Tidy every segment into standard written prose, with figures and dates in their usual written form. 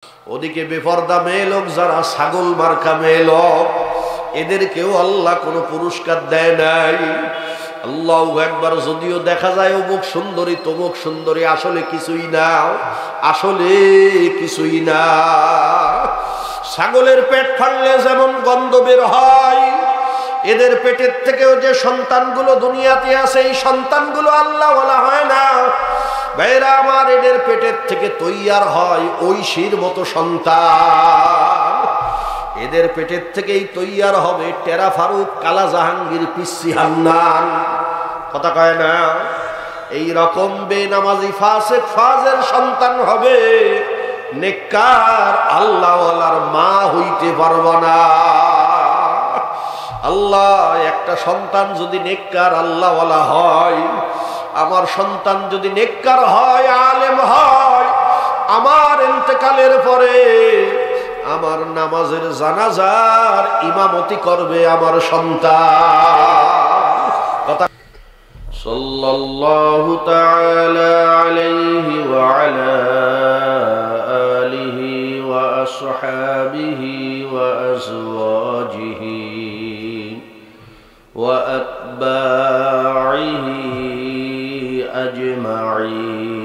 ওদিকে বেপরদা মেয়ে লোক যারা ছাগল মার্কা মেয়ে লোক, এদেরকেও আল্লাহ কোনো পুরস্কার দেয় নাই। আল্লাহু আকবার। যদিও দেখা যায় অমুক সুন্দরী তমুক সুন্দরী, আসলে কিছুই না, আসলে কিছুই না। ছাগলের পেট ফাড়লে যেমন গন্ধ বের হয়, এদের পেটের থেকেও যে সন্তানগুলো দুনিয়াতে আছে, এই সন্তানগুলো আল্লাহ ওয়ালা হয় না ভাইরা আমার। এদের পেটের থেকে তৈয়ার হয় ঐশীর মতো সন্তান। এদের পেটের থেকেই তৈয়ার হবে টেরা ফারুক, কালা জাহাঙ্গীর, পিসি হান্নান। কথা কয় না? এই রকম বেনামাজি ফাসিক ফাজের সন্তান হবে, নেককার আল্লাহওয়ালার মা হইতে পারবে না। আল্লাহ, একটা সন্তান যদি নেককার আল্লাহওয়ালা হয়, আমার সন্তান যদি নেককার হয়, আলেম হয়, আমার ইন্তেকালের পরে আমার নামাজের জানাজার ইমামতি করবে আমার সন্তান। কথা সাল্লাল্লাহু তাআলা আলাইহি ওয়া আলা আলিহি ওয়া আসহাবিহি ওয়া আজওয়াজিহি ওয়া আতবাইহি আজমাইন।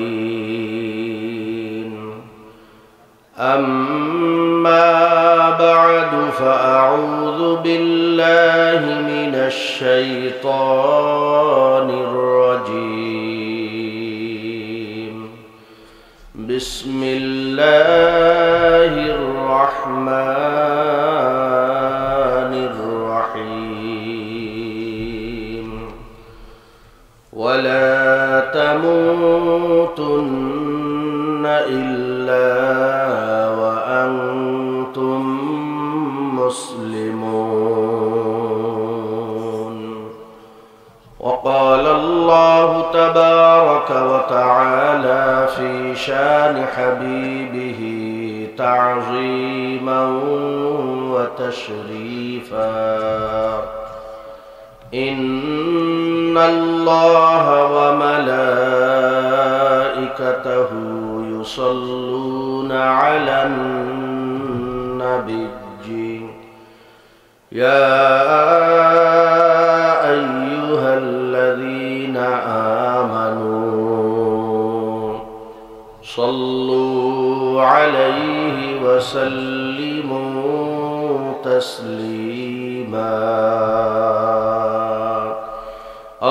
أما بعد فأعوذ بالله من الشيطان الرجيم. بسم الله الرحمن الرحيم. ولا تموتن إلا وأنتم مسلمون. وقال الله تبارك وتعالى في شان حبيبه تعظيما وتشريفا: إن الله وملائكته يصلون على النبي يا أيها الذين آمنوا صلوا عليه وسلموا تسليما.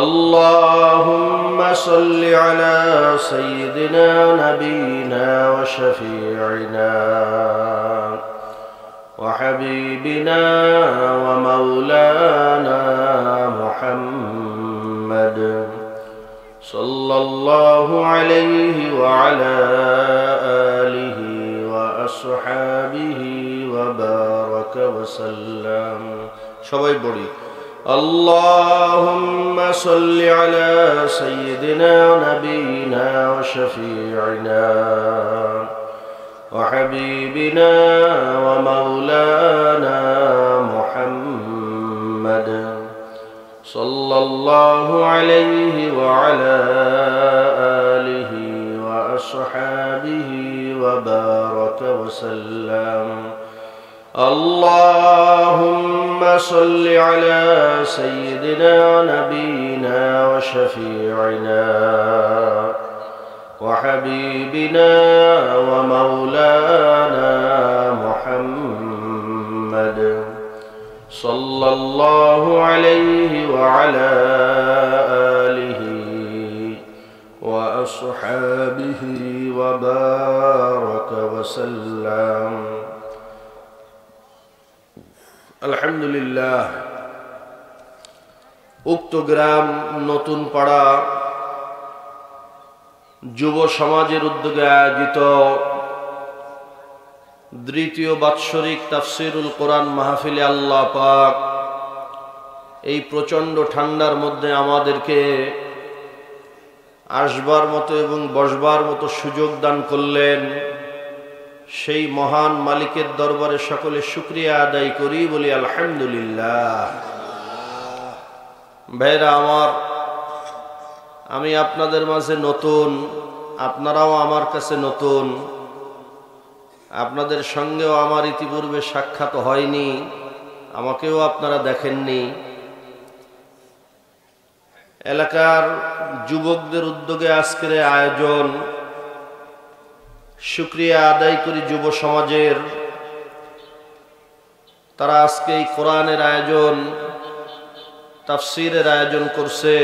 اللهم صل على سيدنا نبينا وشفيعنا وحبيبنا ومولانا محمد صلى الله عليه وعلى آله وأصحابه وبارك وسلم. সবাই বলি اللهم صل على سيدنا نبينا وشفيعنا وحبيبنا ومولانا محمد صلى الله عليه وعلى آله وأصحابه وبارك وسلم. اللهم صل على سيدنا نبينا وشفيعنا وحبيبنا ومولانا محمد صلى الله عليه وعلى آله وأصحابه وبارك وسلم. আলহামদুলিল্লাহ। উক্ত গ্রাম নতুন পাড়া যুব সমাজের উদ্যোগে আয়োজিত দ্বিতীয় বাৎসরিক তাফসীরুল কোরআন মাহফিলে আল্লাহ পাক এই প্রচণ্ড ঠান্ডার মধ্যে আমাদেরকে আসবার মতো এবং বসবার মতো সুযোগ দান করলেন। সেই মহান মালিকের দরবারে সকলে শুকরিয়া আদায় করি, বলি আলহামদুলিল্লাহ। ভাইরা আমার, আমি আপনাদের মাঝে নতুন, আপনারাও আমার কাছে নতুন। আপনাদের সঙ্গেও আমার ইতিপূর্বে সাক্ষাৎ হয়নি, আমাকেও আপনারা দেখেননি। এলাকার যুবকদের উদ্যোগে আজকের আয়োজন, শুকরিয়া আদায় করি যুব সমাজের। তারা আজকে এই কোরআনের আয়োজন, তাফসীরের আয়োজন করছে।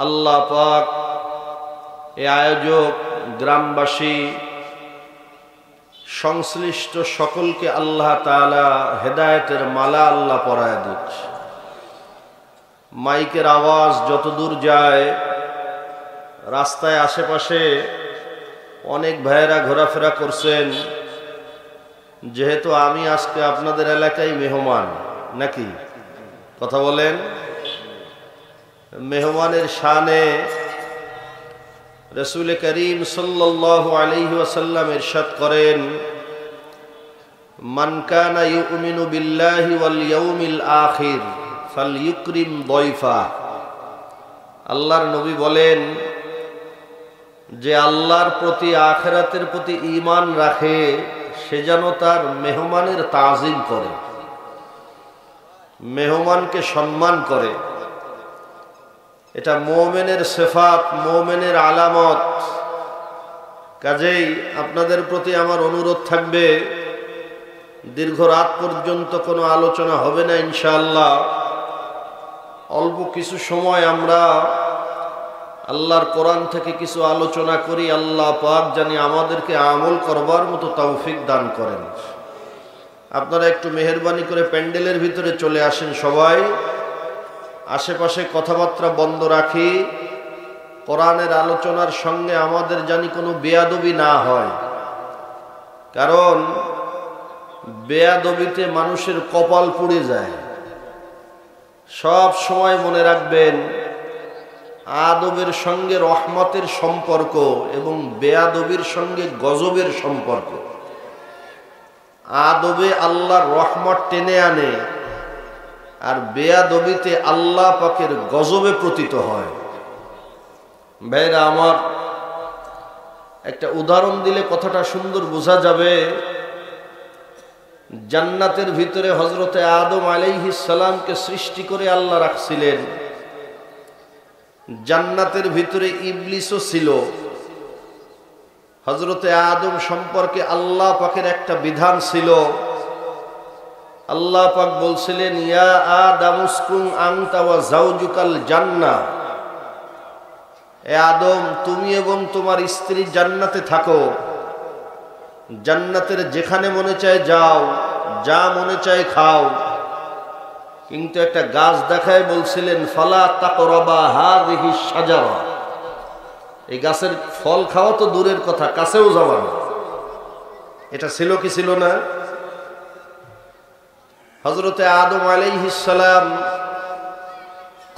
আল্লাহ পাক এই আয়োজক, গ্রামবাসী, সংশ্লিষ্ট সকলকে আল্লাহ তাআলা হেদায়েতের মালা আল্লাহ পরায় দিচ্ছে। মাইকের আওয়াজ যতদূর যায়, রাস্তায় আশেপাশে অনেক ভাইয়েরা ঘোরাফেরা করছেন। যেহেতু আমি আজকে আপনাদের এলাকায় মেহমান, নাকি কথা বলেন, মেহমানের শানে রাসূল করিম সাল্লাল্লাহু আলাইহি ওয়াসাল্লাম ইরশাদ করেন, মান কানা ইউমিনু বিল্লাহি ওয়াল ইয়াউমিল আখির ফালইউকরিম দাইফা। আল্লাহর নবী বলেন, যে আল্লাহর প্রতি, আখিরাতের প্রতি ঈমান রাখে, সে যেন তার মেহমানের তাজিম করে, মেহমানকে সম্মান করে। এটা মুমিনের সিফাত, মুমিনের আলামত। কাজেই আপনাদের প্রতি আমার অনুরোধ থাকবে, দীর্ঘ রাত পর্যন্ত কোনো আলোচনা হবে না ইনশাআল্লাহ। অল্প কিছু সময় আমরা আল্লাহর কোরআন থেকে কিছু আলোচনা করি। আল্লাহ পাক জানি আমাদেরকে আমল করবার মতো তৌফিক দান করেন। আপনারা একটু মেহেরবানি করে প্যান্ডেলের ভিতরে চলে আসেন। সবাই আশেপাশে কথাবার্তা বন্ধ রাখি। কোরআনের আলোচনার সঙ্গে আমাদের জানি কোনো বেয়াদবি না হয়, কারণ বেয়াদবিতে মানুষের কপাল পুড়ে যায়। সব সময় মনে রাখবেন, আদবের সঙ্গে রহমতের সম্পর্ক এবং বেয়াদবির সঙ্গে গজবের সম্পর্ক। আদবে আল্লাহর রহমত টেনে আনে, আর বেয়াদবিতে আল্লাহ পাকের গজবে পতিত হয়। ভাইরা আমার, একটা উদাহরণ দিলে কথাটা সুন্দর বোঝা যাবে। জান্নাতের ভিতরে হযরতে আদম আলাইহিস সালামকে সৃষ্টি করে আল্লাহ রাখছিলেন। জান্নাতের ভিতরে ইবলিসও ছিল। হযরতে আদম সম্পর্কে আল্লাহ পাকের একটা বিধান ছিল। আল্লাহ পাক বলছিলেন, ইয়া আদম উসকুন আনতা ওয়া যাওজুকাল জান্নাহ, এ আদম, তুমি এবং তোমার স্ত্রী জান্নাতে থাকো। জান্নাতের যেখানে মনে চায় যাও, যা মনে চায় খাও, কিন্তু একটা গাছ দেখায় বলছিলেন, ফালা তাকরাবা হাযিহিস শাজারা, এই গাছের ফল খাওয়া তো দূরের কথা, কাছেও যাওয়া না। এটা ছিল কি ছিল না? হযরতে আদম আলাইহিস সালাম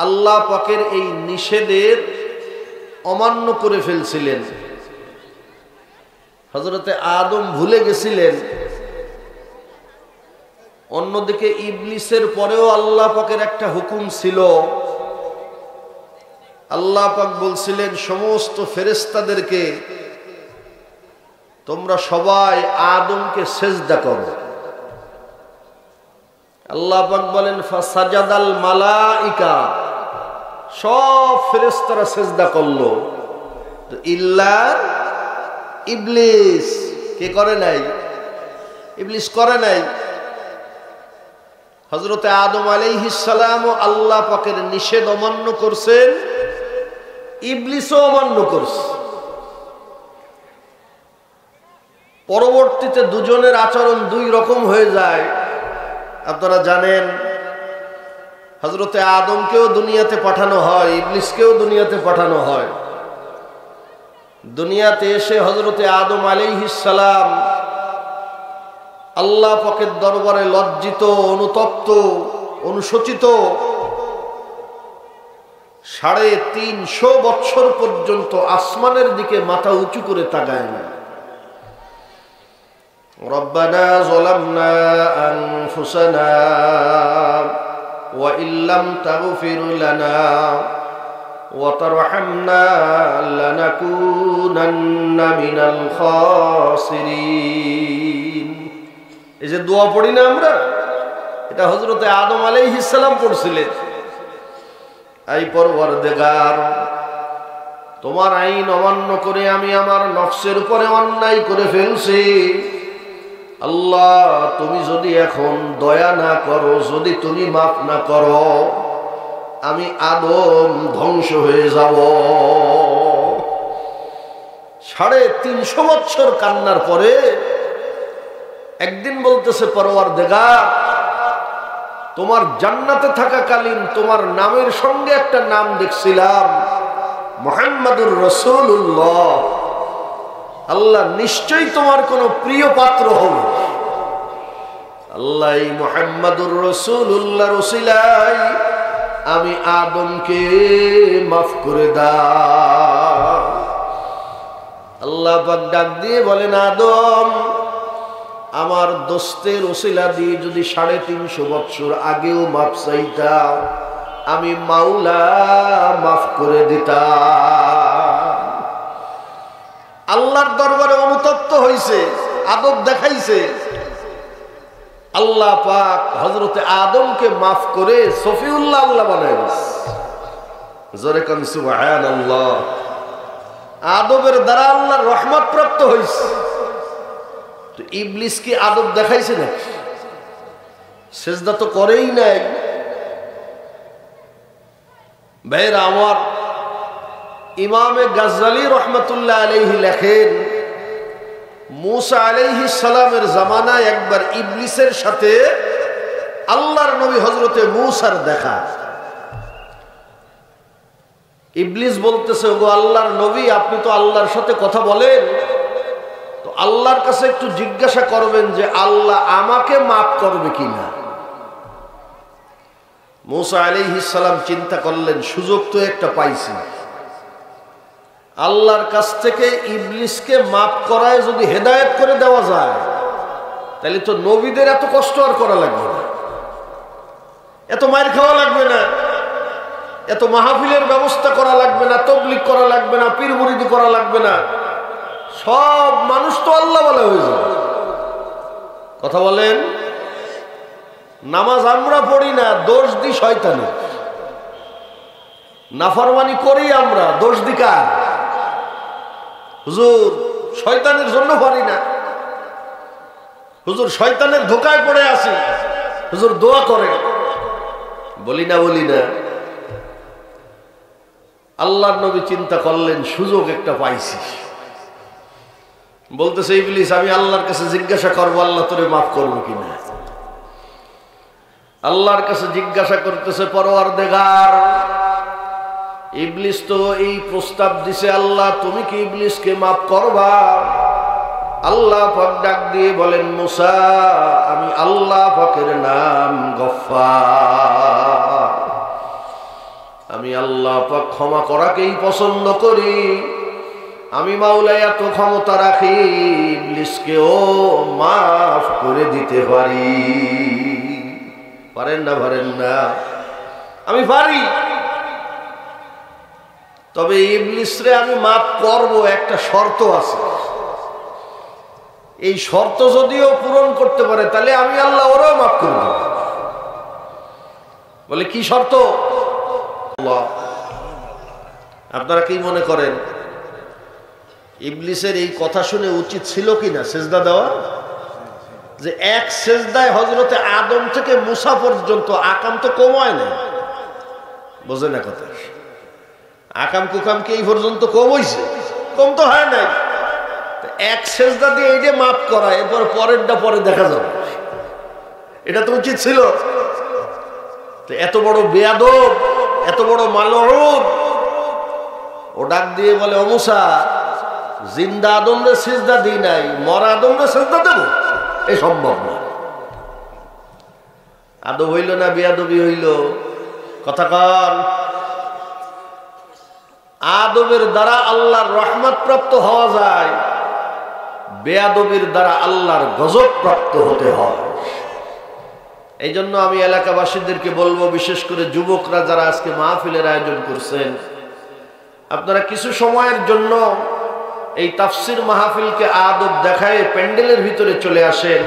আল্লাহ পাকের এই নিষেধের অমান্য করে ফেলছিলেন। হযরতে আদম ভুলে গেছিলেন। অন্যদিকে ইবলিসের পরেও আল্লাহ পাকের একটা হুকুম ছিল। আল্লাহ পাক বলছিলেন সমস্ত ফেরেশতাদেরকে, তোমরা সবাই আদমকে সিজদা করো। আল্লাহ পাক বলেন, ফাসাজাদাল মালাইকা, সব ফেরেশতারা সিজদা করলো, তো ইল্লা ইবলিস, কে করে নাই? ইবলিস করে নাই। হযরতে আদম আলাইহিস সালাম আল্লাহ পাকের নিষেধ অমান্য করছেন, ইবলিসও অমান্য করছে। পরবর্তীতে দুজনের আচরণ দুই রকম হয়ে যায়। আপনারা জানেন, হযরতে আদমকেও দুনিয়াতে পাঠানো হয়, ইবলিসকেও দুনিয়াতে পাঠানো হয়। দুনিয়াতে এসে হযরতে আদম আলাইহিস সালাম আল্লাহ পাকের দরবারে লজ্জিত, অনুতপ্ত, অনুশোচিত 350 বছর পর্যন্ত আসমানের দিকে মাথা উঁচু করে তাকায় না। রব্বানা যালামনা আনফুসানা ওয়া ইল্লাম তাগফির লানা وترحمنا لنكونن من الخاسرين। এই যে দোয়া পড়ি না আমরা, এটা হযরতে আদম আলাইহিস সালাম পড়ছিলেন। আই পরওয়ারদিগার, তোমার আইন অমান্য করে আমি আমার নফসের উপরে অন্যায় করে ফেলছি। আল্লাহ, তুমি যদি এখন দয়া না করো, যদি তুমি মাফ না করো, আমি আদম ধ্বংস হয়ে যাব। 350 বছর কান্নার পরে একদিন বলতেছে, পরওয়ারদিগার, তোমার জান্নাতে থাকাকালীন তোমার নামের সঙ্গে একটা নাম দেখছিলাম, মুহাম্মাদুর রাসূলুল্লাহ। আল্লাহ, নিশ্চয়ই তোমার কোন প্রিয় পাত্র হবে। আল্লাহ, এই মুহাম্মাদুর রাসূলুল্লাহর ওসিলায় আমি আদমকে মাফ করে দাও। আল্লাহ পাক ডাক দিয়ে বলেন, আদম, আমার দোস্তের ওসিলা দিয়ে যদি 350 বছর আগেও মাফ চাইতাম, আমি মাওলা মাফ করে দিতাম। আল্লাহর দরবারে অনুতপ্ত হইছে, আদব দেখাইছে। আল্লাহ পাক হযরতে আদমকে মাফ করে সফিউল্লাহ আল্লাহ বানায় দিয়েছে। জোরে কোন সুবহানাল্লাহ। আদবের দ্বারা আল্লাহর রহমত প্রাপ্ত হইছে। তো ইবলিস কি আদব দেখাইছে নাকি? সিজদা তো করেই নাই। ভাইরা আমার, ইমামে গাজ্জালি রহমতুল্লাহ আলাইহি লেখেন, মুসা আলাইহিস সালামের জামানায় একবার ইবলিসের সাথে আল্লাহর নবী হযরতে মুসার দেখা। ইবলিস বলতেছে, ওগো আল্লাহর নবী, আপনি তো আল্লাহর সাথে কথা বলেন, তো আল্লাহর কাছে একটু জিজ্ঞাসা করবেন যে আল্লাহ আমাকে মাফ করবে কিনা। মুসা আলাইহিস সালাম চিন্তা করলেন, সুযোগ তো একটা পাইছি, আল্লাহর কাছ থেকে ইবলিসকে মাফ করায় যদি হেদায়েত করে দেওয়া যায়, তাহলে তো নবীদের এত কষ্ট আর করা লাগবে না, এত মার খাওয়া লাগবে না, এত মাহফিলের ব্যবস্থা করা লাগবে না, তাবলীগ করা লাগবে না, পীর মুরিদি করা লাগবে না। সব মানুষ তো আল্লাহ বলা হয়ে যাবে। কথা বলেন, নামাজ আমরা পড়ি না, দোষ দিই শয়তানের। নাফরমানি করি আমরা, দোষ দি কার? হুজুর, শয়তানের জন্য পারি না। হুজুর, শয়তানের ধোকায় পড়ে আছি, হুজুর দোয়া করে। বলি না? আল্লাহর নবী চিন্তা করলেন, সুযোগ একটা পাইছি। বলতেছে, ইবলিস, আমি আল্লাহর কাছে জিজ্ঞাসা করবো আল্লাহ তোরে মাফ করবো কিনা। আল্লাহর কাছে জিজ্ঞাসা করতেছে, পরওয়ারদিগার, ইবলিস তো এই প্রস্তাব দিছে, আল্লাহ তুমি কি ইবলিসকে মাফ করবা? আল্লাহ পাক ডাক দিয়ে বলেন, মুসা, আমি আল্লাহ পাকের নাম গফফার। আমি আল্লাহ পাক ক্ষমা করাকেই পছন্দ করি। আমি মাওলা এত ক্ষমতা রাখি, ইবলিসকেও মাফ করে দিতে পারি। পারেন না? আমি পারি। তবে ইবলিসরে আমি মাফ করব, একটা শর্ত আছে। এই শর্ত যদিও পূরণ করতে পারে, তাহলে আমি আল্লাহ ওরাও মাফ করে দেব। বলে, কি শর্ত? আপনারা কি মনে করেন, ইবলিসের এই কথা শুনে উচিত ছিল কিনা সেজদা দেওয়া? যে এক সেজদায় হযরতে আদম থেকে মুসা পর্যন্ত আকাম তো কম হয় না। বোঝে না কথা? আকাম কুকাম কি এই পর্যন্ত কম হয়েছে? কম তো হয় নাই। এক সেজদা দিয়ে এই যে মাফ করা, এরপর পরেরটা পরে দেখা যাবে, এটা তো উচিত ছিল। এত বড় বেয়াদব, এত বড় মালউন, ও ডাক দিয়ে বলে, ও মুসা, জিন্দা আদমরে সিজদা দিই নাই, মরা আদমরে সিজদা দেব? এ সম্ভব না। আদব হইল না বেয়াদবি হইল? কথা কন। আদবের দ্বারা আল্লাহর রহমত প্রাপ্ত হওয়া যায়, বেয়াদবির দ্বারা আল্লাহর গজব প্রাপ্ত হতে হয়। এই জন্য আমি এলাকাবাসীদেরকে বলবো, বিশেষ করে যুবকরা যারা আজকে মাহফিলের আয়োজন করছেন, আপনারা কিছু সময়ের জন্য এই তাফসির মাহফিলকে আদব দেখায় প্যান্ডেলের ভিতরে চলে আসেন।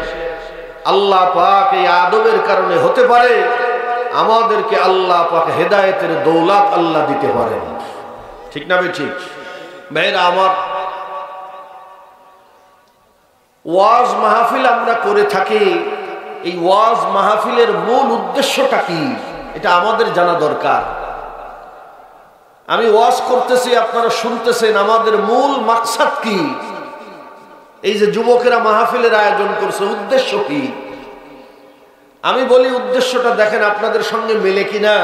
আল্লাহ পাক এই আদবের কারণে হতে পারে আমাদেরকে আল্লাহ পাক হেদায়েতের দৌলত আল্লাহ দিতে পারেন। ঠিক না ভাই? ঠিক ভাইরা আমার, ওয়াজ মাহফিল আমরা করে থাকি, এই ওয়াজ মাহফিলের মূল উদ্দেশ্যটা কি এটা আমাদের জানা দরকার। আমি ওয়াজ করতেছি, আপনারা শুনতেছেন, আমাদের মূল মাকসাদ কি? এই যে যুবকেরা মাহফিলের আয়োজন করছে, উদ্দেশ্য কি? আমি বলি উদ্দেশ্যটা দেখেন আপনাদের সঙ্গে মেলে কিনা।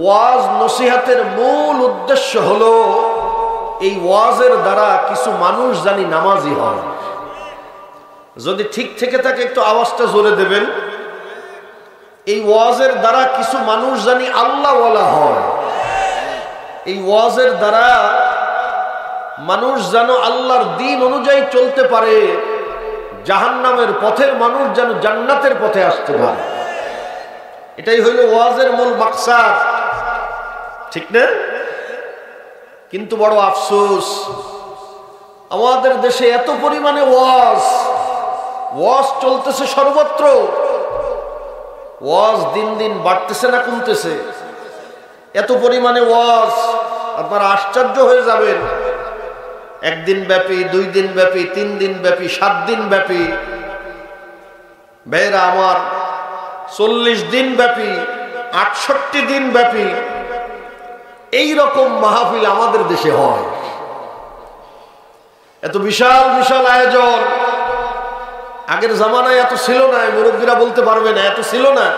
ওয়াজ নসিহাতের মূল উদ্দেশ্য হলো এই ওয়াজের দ্বারা কিছু মানুষ জানি নামাজি হয়। যদি ঠিক থেকে থাকে একটু আওয়াজটা জোরে দেবেন। এই ওয়াজের দ্বারা কিছু মানুষ জানি আল্লাহওয়ালা হয়। এই ওয়াজের দ্বারা মানুষ যেন আল্লাহর দ্বীন অনুযায়ী চলতে পারে, জাহান্নামের পথের মানুষ যেন জান্নাতের পথে আসতে পারে। এটাই হইল ওয়াজের মূল মাকসাদ, ঠিক না? কিন্তু বড় আফসোস, আমাদের দেশে এত পরিমাণে ওয়াজ চলতেছে সর্বত্র। ওয়াজ দিন দিন বাড়তেছে না কমতেছে? এত পরিমাণে ওয়াজ, আপনারা আশ্চর্য হয়ে যাবেন। একদিন ব্যাপী, 2 দিন ব্যাপী, 3 দিন ব্যাপী, 7 দিন ব্যাপী, ভাইরা আমার 40 দিন ব্যাপী, 68 দিন ব্যাপী এই রকম মাহফিল আমাদের দেশে হয়। এত বিশাল বিশাল আয়োজন আগের জামানায় এত ছিল না। মুরব্বীরা বলতে পারবে না, এত ছিল না।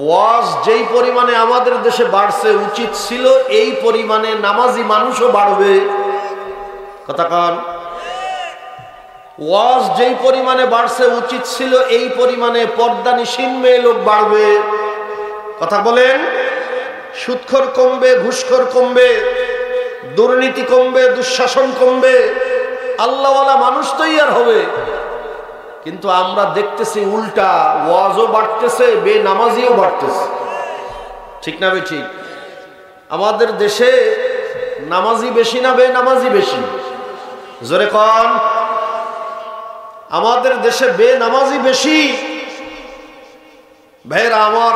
ওয়াজ যেই পরিমাণে আমাদের দেশে বাড়ছে, উচিত ছিল এই পরিমাণে নামাজি মানুষও বাড়বে। কথা কন। ওয়াজ যেই পরিমাণে বাড়ছে, উচিত ছিল এই পরিমাণে পর্দানিসীন মেয়ে লোক বাড়বে। কথা বলেন। সুদখোর কমবে, ঘুষখোর কমবে, দুর্নীতি কমবে, দুঃশাসন কমবে, আল্লাহওয়ালা মানুষ তৈয়ার হবে। কিন্তু আমরা দেখতেছি উল্টা, ওয়াজও বাড়তেছে, বেনামাজিও বাড়তেছে। ঠিক না বে ঠিক? আমাদের দেশে নামাজি বেশি না বেনামাজি বেশি? জোরে কন। আমাদের দেশে বেনামাজি বেশি। ভাইরা আমার,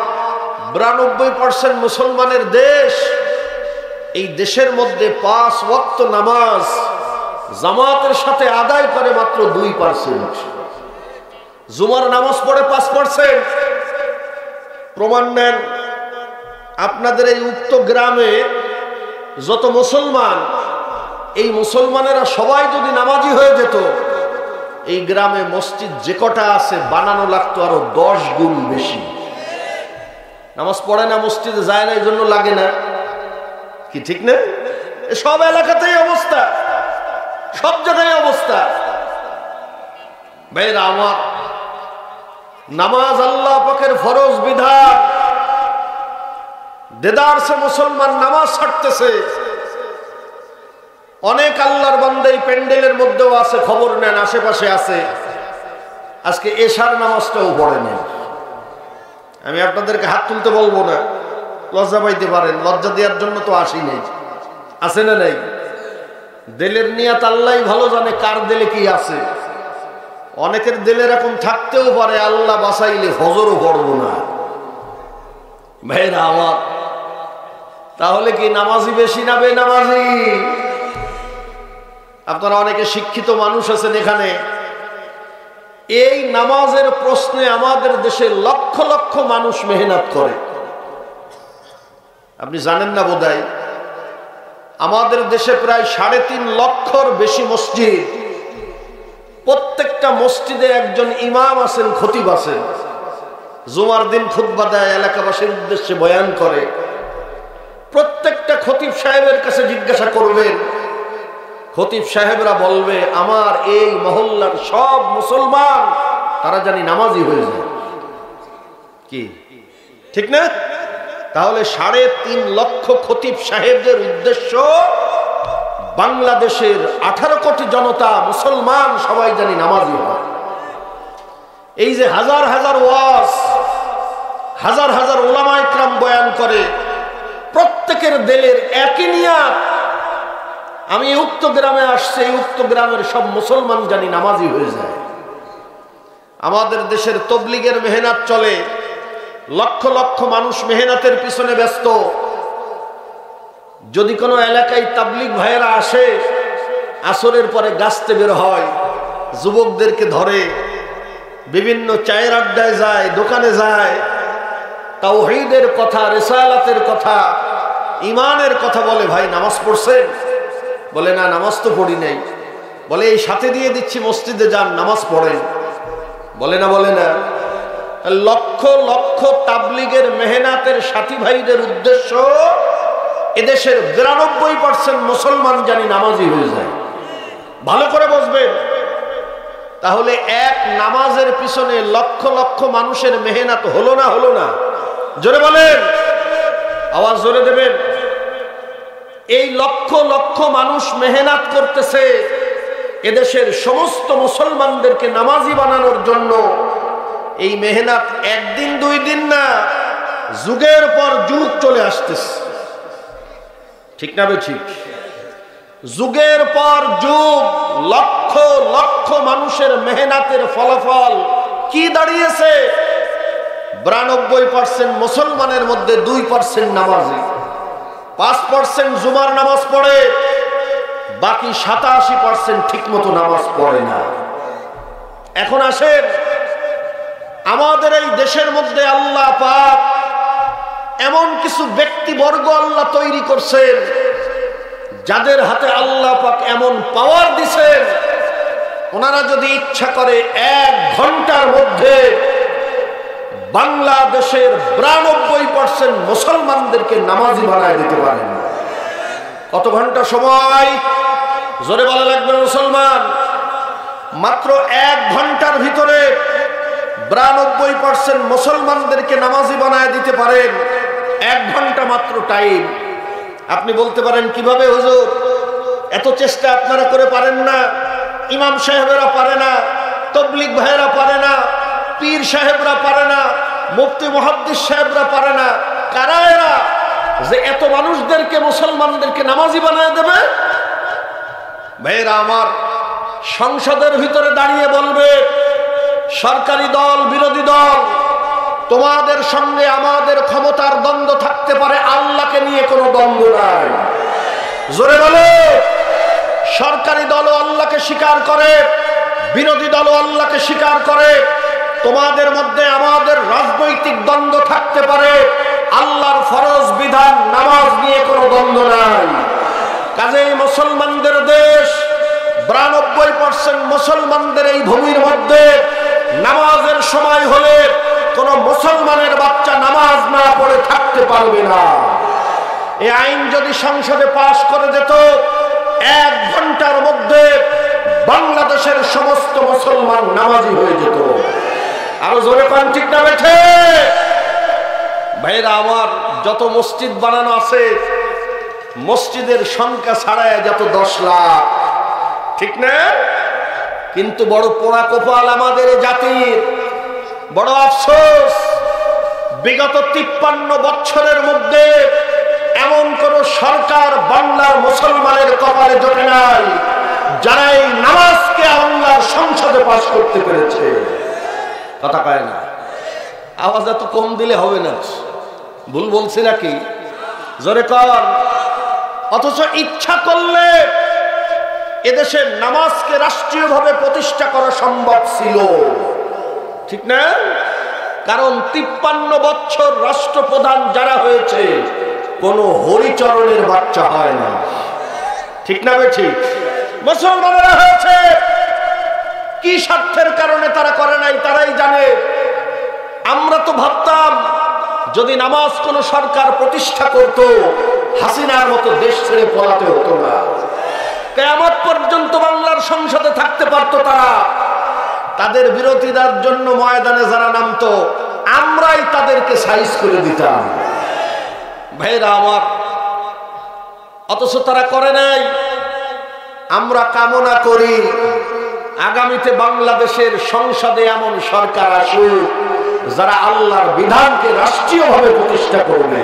92% মুসলমানের দেশ। এই দেশের মধ্যে 5 ওয়াক্ত নামাজ জামাতের সাথে আদায় করে মাত্র 2%। জুমার নামাজ পড়ে 5%। প্রমাণ নেন। আপনাদের এই উক্ত গ্রামে যত মুসলমান, এই মুসলমানেরা সবাই যদি নামাজি হয়ে যেত, এই গ্রামে মসজিদ যে কটা আছে বানানো লাগতো আরো 10 গুণ বেশি। নামাজ পড়ে না, মসজিদে যায় না, এই জন্য লাগে না। কি ঠিক না? সব এলাকাতেই অবস্থা, সব জায়গায় অবস্থা। ভাইরা আমার, নামাজ আল্লাহ পাকের ফরজ বিধান, দেদারসে মুসলমান নামাজ ছাড়তেছে। অনেক আল্লাহর বান্দা এই প্যান্ডেলের মধ্যেও আছে, খবর নেন, আশেপাশে আছে। আজকে এশার নামাজটাও পড়ে নেন। আমি আপনাদেরকে হাত তুলতে বলবো না, লজ্জা পাইতে পারেন। লজ্জা দেওয়ার জন্য তো আসি নেই, আছে না নাই? দিলের নিয়াত আল্লাহই ভালো জানে কার দিলে কি আছে। অনেকের দিলে এরকম থাকতেও পারে, আল্লাহ বাঁচাইলে ফজরও পড়বো না। ভাইরা আমার, তাহলে কি নামাজি বেশি না বেনামাজি? আপনারা অনেকে শিক্ষিত মানুষ আছেন এখানে। এই নামাজের প্রশ্নে আমাদের দেশে লক্ষ লক্ষ মানুষ মেহনত করে। আপনি জানেন না বোধহয়, আমাদের দেশে প্রায় 3.5 লক্ষর বেশি মসজিদ। প্রত্যেকটা মসজিদে একজন ইমাম আছেন, খতিব আছেন। জুমার দিন খুতবা দেয়, এলাকাবাসীর উদ্দেশ্যে বয়ান করে। প্রত্যেকটা খতিব সাহেবের কাছে জিজ্ঞাসা করবেন, খতিব সাহেবরা বলবে আমার এই মহল্লার সব মুসলমান তারা জানি নামাজি হয়ে যায়। কি ঠিক না? তাহলে 3.5 লক্ষ খতিব সাহেবদের উদ্দেশ্য বাংলাদেশের 18 কোটি জনতা মুসলমান সবাই জানি নামাজি হয়। এই যে হাজার হাজার ওয়াজ, হাজার হাজার উলামা ইকরাম বয়ান করে, প্রত্যেকের দিলের একই নিয়াত। আমি উক্ত গ্রামে আসছি, এই উক্ত গ্রামের সব মুসলমান জানি নামাজি হয়ে যায়। আমাদের দেশের তবলিগের মেহনত চলে, লক্ষ লক্ষ মানুষ মেহনতের পিছনে ব্যস্ত। যদি কোনো এলাকায় তাবলিগ ভাইয়েরা আসে, আসরের পরে গাছতে বের হয়, যুবকদেরকে ধরে, বিভিন্ন চায়ের আড্ডায় যায়, দোকানে যায়, তাওহীদের কথা, রিসালাতের কথা, ইমানের কথা বলে। ভাই নামাজ পড়ছেন? বলে না, নামাজ তো পড়ি নাই। বলে এই সাথে দিয়ে দিচ্ছি, মসজিদে যান, নামাজ পড়েন। বলে না, বলে না। লক্ষ লক্ষ তাবলিগের মেহনাতের সাথী ভাইদের উদ্দেশ্য এদেশের ৯২% মুসলমান জানি নামাজি হয়ে যায়। ভালো করে বুঝবেন। তাহলে এক নামাজের পিছনে লক্ষ লক্ষ মানুষের মেহনত হলো না? হলো না? জোরে বলেন, আওয়াজ জোরে দেবেন। এই লক্ষ লক্ষ মানুষ মেহনত করতেছে এদেশের সমস্ত মুসলমানদেরকে নামাজি বানানোর জন্য। এই মেহনত একদিন দুই দিন না, যুগের পর যুগ চলে আসতেছে। ঠিক না ঠিক? যুগের পর যুগ, লক্ষ লক্ষ মানুষের মেহনতের ফলাফল কি দাঁড়িয়েছে? ৯২% মুসলমানের মধ্যে 2% নামাজি, 5% জুমার নামাজ পড়ে, বাকি 87% ঠিক মতো নামাজ পড়ে না। এখন আসেন, আমাদের এই দেশের মধ্যে আল্লাহ পাক এমন কিছু ব্যক্তিবর্গ আল্লাহ তৈরি করছেন যাদের হাতে আল্লাহ পাক এমন পাওয়ার দিছেন, ওনারা যদি ইচ্ছা করে 1 ঘন্টার মধ্যে বাংলাদেশের ৯২% মুসলমানদেরকে নামাজি বানায় দিতে পারেন। কত ঘন্টা সময়? জোরে বলা লাগবে মুসলমান। মাত্র 1 ঘন্টার ভিতরে ৯২% মুসলমানদেরকে নামাজি বানায় দিতে পারেন। 1 ঘন্টা মাত্র টাইম। আপনি বলতে পারেন কিভাবে হুজুর? এত চেষ্টা আপনারা করে পারেন না, ইমাম সাহেবেরা পারে না, তবলিগ ভাইয়েরা পারে না, পীর সাহেবরা পারে না, মুফতি মুহাদ্দিস সাহেবরা পারে না। কারা এরা যে এত মানুষদেরকে, মুসলমানদেরকে নামাজি বানায় দেবে? ভাইয়েরা আমার, সংসদের ভিতরে দাঁড়িয়ে বলবে সরকারি দল, বিরোধী দল, তোমাদের সঙ্গে আমাদের ক্ষমতার দ্বন্দ্ব থাকতে পারে, আল্লাহকে নিয়ে কোনো দ্বন্দ্ব নাই। জোরে বলো। সরকারি দলও আল্লাহকে স্বীকার করে, বিরোধী দলও আল্লাহকে স্বীকার করে। তোমাদের মধ্যে আমাদের রাজনৈতিক দ্বন্দ্ব থাকতে পারে, আল্লাহর ফরজ বিধান নামাজ নিয়ে কোনো দ্বন্দ্ব নাই। কাজেই মুসলমানদের দেশ, ৯২% মুসলমানদের এই ভূমির মধ্যে নামাজের সময় হলে কোন মুসলমানের বাচ্চা নামাজ না পড়ে থাকতে পারবে না। এই আইন যদি সংসদে পাশ করে যেত, 1 ঘন্টার মধ্যে বাংলাদেশের সমস্ত মুসলমান নামাজি হয়ে যেত। আরো জোরে পান, ঠিক না বেঠে? ভাইরা আমার, যত মসজিদ বানানো আছে, মসজিদের সংখ্যা ছাড়ায় যত 10 লাখ, ঠিক না? কিন্তু বড় পোড়া কপাল আমাদের জাতির, বড় আফসোস, বিগত 53 বছরের মধ্যে এমন কোন সরকার বাংলার মুসলমানের কপালে জোটে নাই যারা এই নামাজকে আল্লাহর সংসদে পাশ করতে পেরেছে। কথা কয় না? আওয়াজ এত কম দিলে হবে না। ভুল বলছি নাকি? জোরে কর। অথচ ইচ্ছা করলে এদেশের নামাজকে রাষ্ট্রীয়ভাবে প্রতিষ্ঠা করা সম্ভব ছিল, ঠিক না? কারণ 53 বছর রাষ্ট্রপ্রধান যারা হয়েছে, কোন হরিচরণের বাচ্চা হয় না, ঠিক না? ঠিক। মুসলমানেরা হয়েছে, কি স্বার্থের কারণে তারা করে নাই তারাই জানে। আমরা তো ভাবতাম যদি নামাজ কোন সরকার প্রতিষ্ঠা করত, হাসিনার মতো দেশ ছেড়ে পলাতে হতো না, কিয়ামত পর্যন্ত বাংলার সংসদে থাকতে পারতো তারা। তাদের বিরোধীদের জন্য ময়দানে যারা নামতো, আমরাই তাদেরকে সাইজ করে দিতাম। ভাইরা আমার, অথচ তারা করে নাই। আমরা কামনা করি আগামীতে বাংলাদেশের সংসদে এমন সরকার আসুক যারা আল্লাহর বিধানকে রাষ্ট্রীয়ভাবে প্রতিষ্ঠা করবে।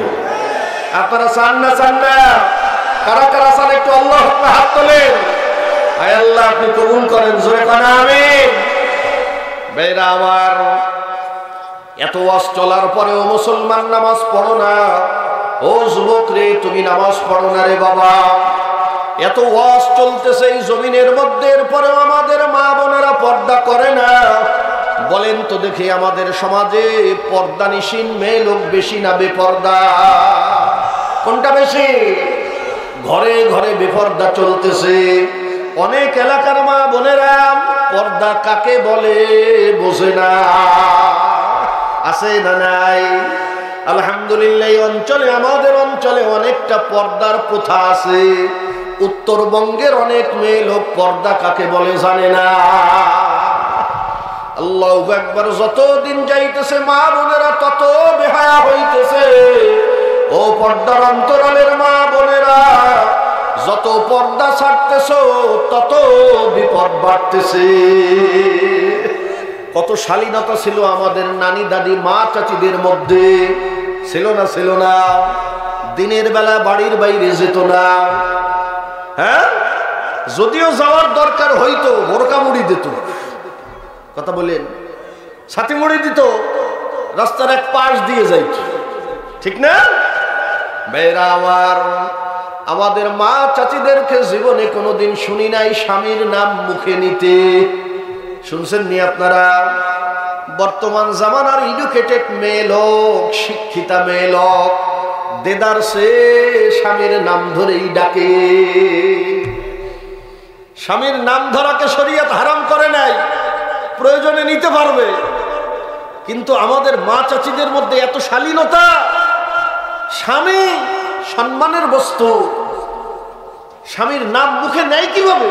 আপনারা চান না চান না? কারা কারা চান একটু আল্লাহ হাত তোলেন। আয় আল্লাহ আপনি কবুল করেন, জোরে কান আমিন। ভাইরা আমার, এত ওয়াজ চলার পরেও মুসলমান নামাজ পড়ো না। ও যুবক রে, তুমি নামাজ পড়ো না রে বাবা। এত ওয়াজ চলতেছে এই জমিনের মধ্যে, এরপরেও আমাদের মা বোনেরা পর্দা করে না। বলেন তো দেখি, আমাদের সমাজে পর্দানিসীন মেয়ে লোক বেশি না বেপর্দা? কোনটা বেশি? ঘরে ঘরে বেপর্দা চলতেছে। অনেক এলাকার মা বোনেরা পর্দা কাকে বলে বোঝে না। আছে না নাই? আলহামদুলিল্লাহ, এই অঞ্চলে, আমাদের অঞ্চলে অনেকটা পর্দার প্রথা আছে। উত্তরবঙ্গের অনেক মেয়ে লোক পর্দা কাকে বলে জানে না। আল্লাহু আকবার। যত দিন যাইতেছে মা বোনেরা তত বেহায়া হইতেছে। ও পর্দার অন্তরালের মা বোনেরা, যত পর্দা ছাড়তেছ তত বিপদ বাড়তেছে। কত শালীনতা ছিল আমাদের নানি দাদি মা চাচিদের মধ্যে, ছিল না? ছিল না? দিনের বেলা বাড়ির বাইরে যেত না। হ্যাঁ, যদিও যাওয়ার দরকার হইতো বোরকা মুড়ি দিত। কথা বলেন, ছাতি মুড়ি দিত, রাস্তার এক পাশ দিয়ে যাইত, ঠিক না? ভাইরা আমার, আমাদের মা চাচিদেরকে জীবনে কোনোদিন শুনি নাই স্বামীর নাম মুখে নিতে। শুনছেন নি আপনারা? বর্তমান জামানার এডুকেটেড মেয়ে লোক, শিক্ষিতা মেয়ে লোক দেদার সে স্বামীর নাম ধরেই ডাকে। স্বামীর নাম ধরাকে শরীয়ত হারাম করে নাই, প্রয়োজনে নিতে পারবে। কিন্তু আমাদের মা চাচিদের মধ্যে এত শালীনতা। স্বামী সম্মানের বস্তু, স্বামীর নাম মুখে নেয় কিভাবে?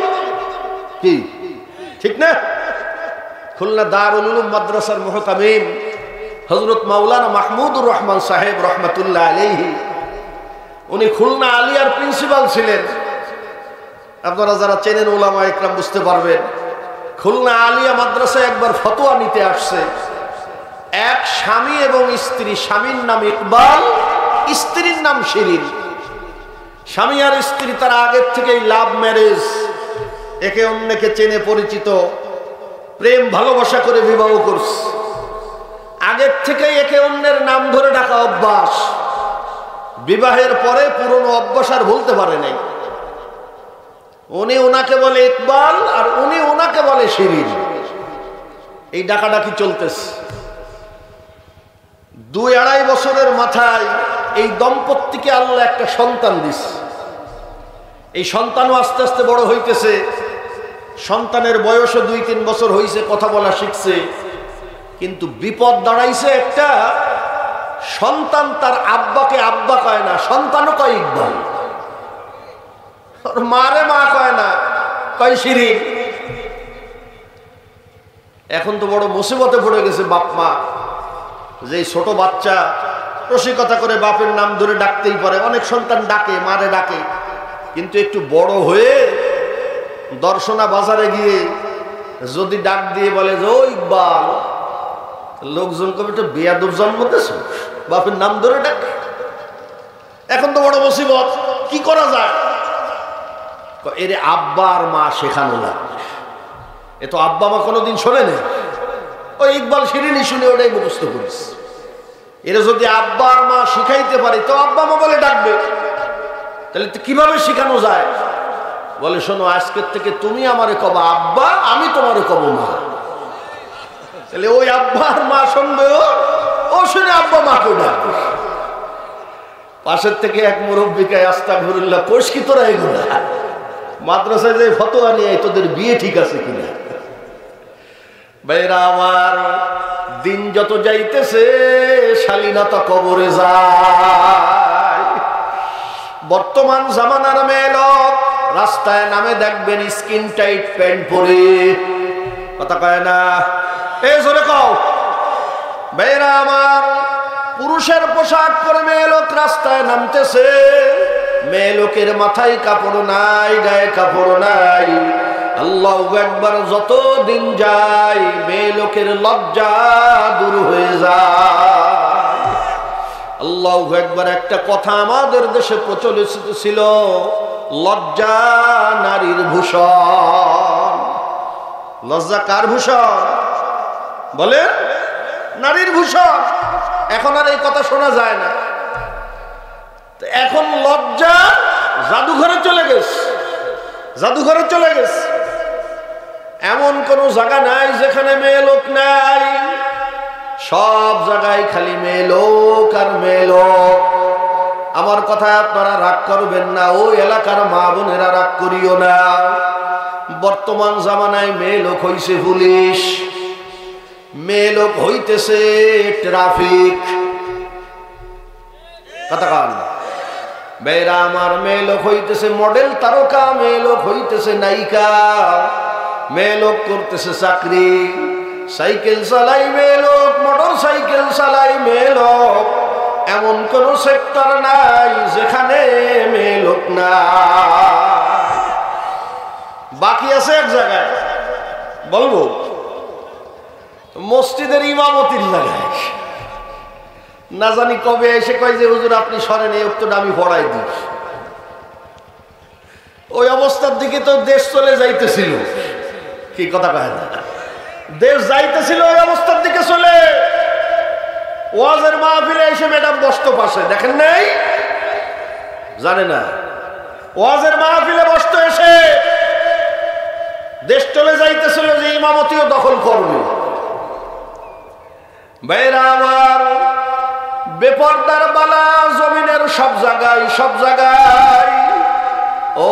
কি ঠিক না? খুলনা দারুল উলুম মাদ্রাসার মুহতামিম হযরত মাওলানা মাহমুদুর রহমান সাহেব রহমাতুল্লাহ আলাইহি, উনি খুলনা আলিয়ার প্রিন্সিপাল ছিলেন। আপনারা যারা চেনেন উলামা ইকরাম বুঝতে পারবেন। খুলনা আলিয়া মাদ্রাসায় একবার ফতোয়া নিতে আসছে এক স্বামী এবং স্ত্রী। স্বামীর নাম ইকবাল, স্ত্রীর নাম শিরিন। স্বামী আর স্ত্রী তারা আগের থেকেই লাভ ম্যারেজ, একে অন্যকে চেনে পরিচিত, প্রেম ভালোবাসা করে বিবাহ করছে। আগের থেকেই একে অন্যের নাম ধরে ডাকা অভ্যাস। বিবাহের পরে পুরনো অভ্যাস আর ভুলতে পারে নাই। উনি ওনাকে বলে ইকবাল আর উনি ওনাকে বলে শিরিন। এই ডাকাডাকি চলতেছে। 2-2.5 বছরের মাথায় এই দম্পতিকে আল্লাহ একটা সন্তান দিছে। এই সন্তানও আস্তে আস্তে বড় হইতেছে। সন্তানের বয়সও 2-3 বছর হয়েছে, কথা বলা শিখছে। কিন্তু বিপদ দাঁড়াইছে একটা, সন্তান তার আব্বাকে আব্বা কয় না, সন্তানও কয় ইকবাল। মারে মা কয় না, কয় শিরিন। এখন তো বড় মুসিবতে পড়ে গেছে বাপ মা। যে ছোট বাচ্চা রসিকতা করে বাপের নাম ধরে ডাকতেই পারে। অনেক সন্তান ডাকে, মারে ডাকে, কিন্তু একটু বড় হয়ে দর্শনা বাজারে গিয়ে যদি ডাক দিয়ে বলে যে ও ইকবাল, লোকজন কবে তো বেয়াদব জন্ম দিয়েছ, বাপের নাম ধরে ডাকে। এখন তো বড় মুসিবত, কি করা যায়? এর আব্বা আর মা শেখানো লাগবে। এ তো আব্বা মা কোনোদিন শোনে না। ওই ইকবাল শিরিনি শুনে ওটাই মুখস্থ করিস। এরা যদি আব্বা আর মা শিখাইতে পারে তো আব্বা মা বলে ডাকবে। তাহলে কিভাবে শিখানো যায়? বলে শোনো, আজকের থেকে তুমি আমারে কবা আব্বা, আমি তোমারে কব মা। তাহলে ওই আব্বা আর মা শুনবে, ও শুনে আব্বা মাকে ডাকবে। পাশের থেকে এক মুরব্বিকে আস্তাগফিরুল্লাহ, কোষ কি তোরা এগুলা? মাদ্রাসায় যে ফতোয়া নিয়ে তোদের বিয়ে ঠিক আছে কিনা? ভাইরা আমার, দিন যত যাইতেছে শালীনতা কবরে যায়। বর্তমান জামানার মেয়ে লোক রাস্তায় নামে দেখবেন স্কিন টাইট প্যান্ট পরে, কথা কয় না, এই জোরে কও। ভাইরা আমার, পুরুষের পোশাক পরে মেয়ে লোক রাস্তায় নামতেছে। মেয়ে লোকের মাথায় কাপড় নাই, গায়ে কাপড় নাই। আল্লাহু আকবার। যত দিন যায় মেয়ে লোকের লজ্জা দূর হয়ে যায়। আল্লাহু আকবার। একটা কথা আমাদের দেশে প্রচলিত ছিল, লজ্জা নারীর ভূষণ। লজ্জা কার ভূষণ বলে? নারীর ভূষণ। এখন আর এই কথা শোনা যায় না। এখন লজ্জা জাদুঘরে চলে গেছে, জাদুঘরে চলে গেছে। এমন কোন জায়গা নাই যেখানে মেয়ে লোক নাই, সব জায়গায় খালি মেয়ে লোক আর মেয়ে লোক। আমার কথা আপনারা রাগ করবেন না, ওই এলাকার মা বোনেরা রাগ করিও না। বর্তমান জামানায় মেয়ে লোক হইছে পুলিশ, মেয়ে লোক হইতেছে ট্রাফিক। কথা কান বেরা আমার, মেয়ে লোক হইতেছে মডেল তারকা, মেয়ে লোক হইতেছে নায়িকা, মেয়ে লোক করতেছে চাকরি। সাইকেল চালাই মেয়ে লোক, মোটর সাইকেল চালাই মেয়ে লোক। এমন কোন সেক্টর নাই যেখানে মেয়ে লোক না। বাকি আছে এক জায়গায়, বলবো মসজিদের ইমামতির জায়গায়। না জানি কবে এসে কয় যে হুজুর আপনি সরেন, এই উত্তরটা আমি পড়াই দিই। ওই অবস্থার দিকে তো দেশ চলে যাইতেছিল। কি কথা কয় না, দেশ যাইতেছিল ওই অবস্থার দিকে চলে। ওয়াজের মাহফিলে এসে ম্যাডাম বসতো পাশে, দেখেন নাই? জানে না? ওয়াজের মাহফিলে বসতো এসে। দেশ চলে যাইতেছিল যে ইমামতিও দখল করবে। ভাইরা আমার, বেপরদার বালা জমিনের সব জায়গায়, সব জায়গায়। ও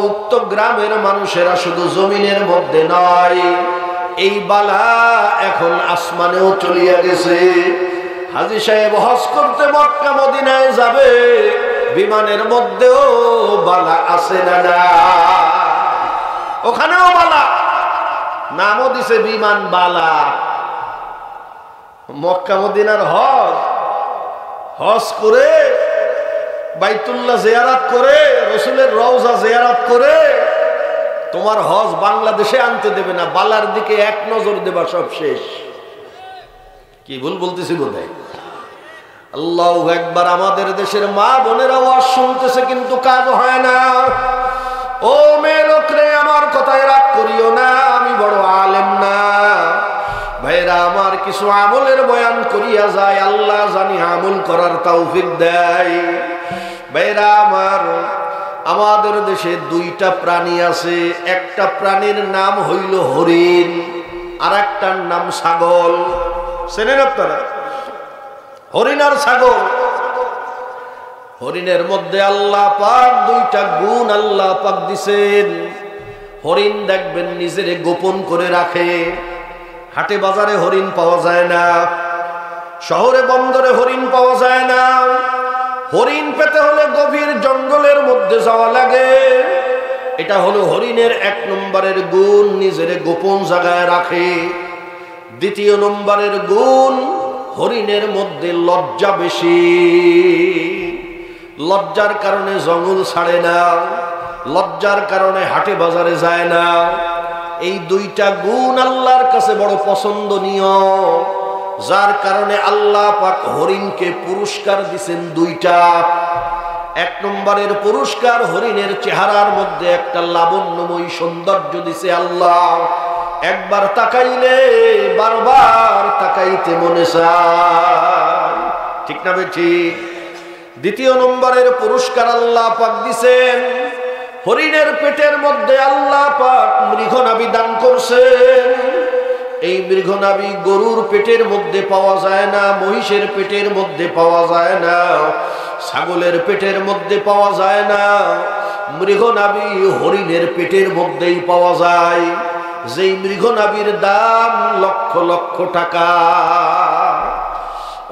উক্ত গ্রামের মানুষেরা শুধু জমিনের মধ্যে নয়, এই বালা এখন আসমানেও চলিয়া গেছে। হাজী সাহেব হজ করতে মক্কা মদিনায় যাবে, বিমানের মধ্যেও বালা আছে না? না, ওখানেও বালা, নামও দিছে বিমান বালা। মক্কা মদিনার হজ, হজ করে বাইতুল্লাহ জিয়ারত করে, রসুলের রওজা জিয়ারত করে তোমার হজ বাংলাদেশে আনতে দেবে না, বালার দিকে এক নজর দেবা, সব শেষ। কি ভুল বলতেছি বোধহয়? আল্লাহু আকবার। আমাদের দেশের মা বোনেরা ওয়াজ শুনতেছে কিন্তু কাজ হয় না। ও মেয়ে লোক রে, আমার কথায় রাগ করিও না, আমি বড় আলেম না। ভাইরা আমার, কিছু আমলের বয়ান করিয়া যায়, আল্লাহ জানি আমল করার তৌফিক দেয়। ভাইরা আমার, আমাদের দেশে দুইটা প্রাণী আছে। একটা প্রাণীর নাম হইল হরিণ, আর একটার নাম ছাগল। চেনেন আপনারা? হরিণ আর ছাগল। হরিণের মধ্যে আল্লাহ পাক দুইটা গুণ আল্লাহ পাক দিছেন। হরিণ দেখবেন নিজের গোপন করে রাখে, হাটে বাজারে হরিণ পাওয়া যায় না, শহরে বন্দরে হরিণ পাওয়া যায় না। হরিণ পেতে হলে গভীর জঙ্গলের মধ্যে যাওয়া লাগে। এটা হলো হরিণের এক নম্বরের গুণ, নিজের গোপন জায়গায় রাখে। দ্বিতীয় নম্বরের গুণ, হরিণের মধ্যে লজ্জা বেশি। লজ্জার কারণে জঙ্গল ছাড়ে না, লজ্জার কারণে হাটে বাজারে যায় না। এই দুইটা গুণ আল্লাহর কাছে বড় পছন্দনীয়, যার কারণে আল্লাহ পাক হরিণকে পুরস্কার দিছেন দুইটা। এক নম্বরের পুরস্কার, হরিণের চেহারার মধ্যে একটা লাবণ্যময় সৌন্দর্য দিছে আল্লাহ। একবার তাকাইলে বারবার তাকাইতে মনে চায়। ঠিক না ঠিক? দ্বিতীয় নম্বরের পুরস্কার আল্লাহ পাক দিছেন, হরিণের পেটের মধ্যে আল্লাহ পাক মৃগনাভি দান করছেন। এই মৃগনাভি গরুর পেটের মধ্যে পাওয়া যায় না, মহিষের পেটের মধ্যে পাওয়া যায় না, ছাগলের পেটের মধ্যে পাওয়া যায় না। মৃগনাভি হরিণের পেটের মধ্যেই পাওয়া যায়, যেই মৃগনাভির দাম লক্ষ লক্ষ টাকা।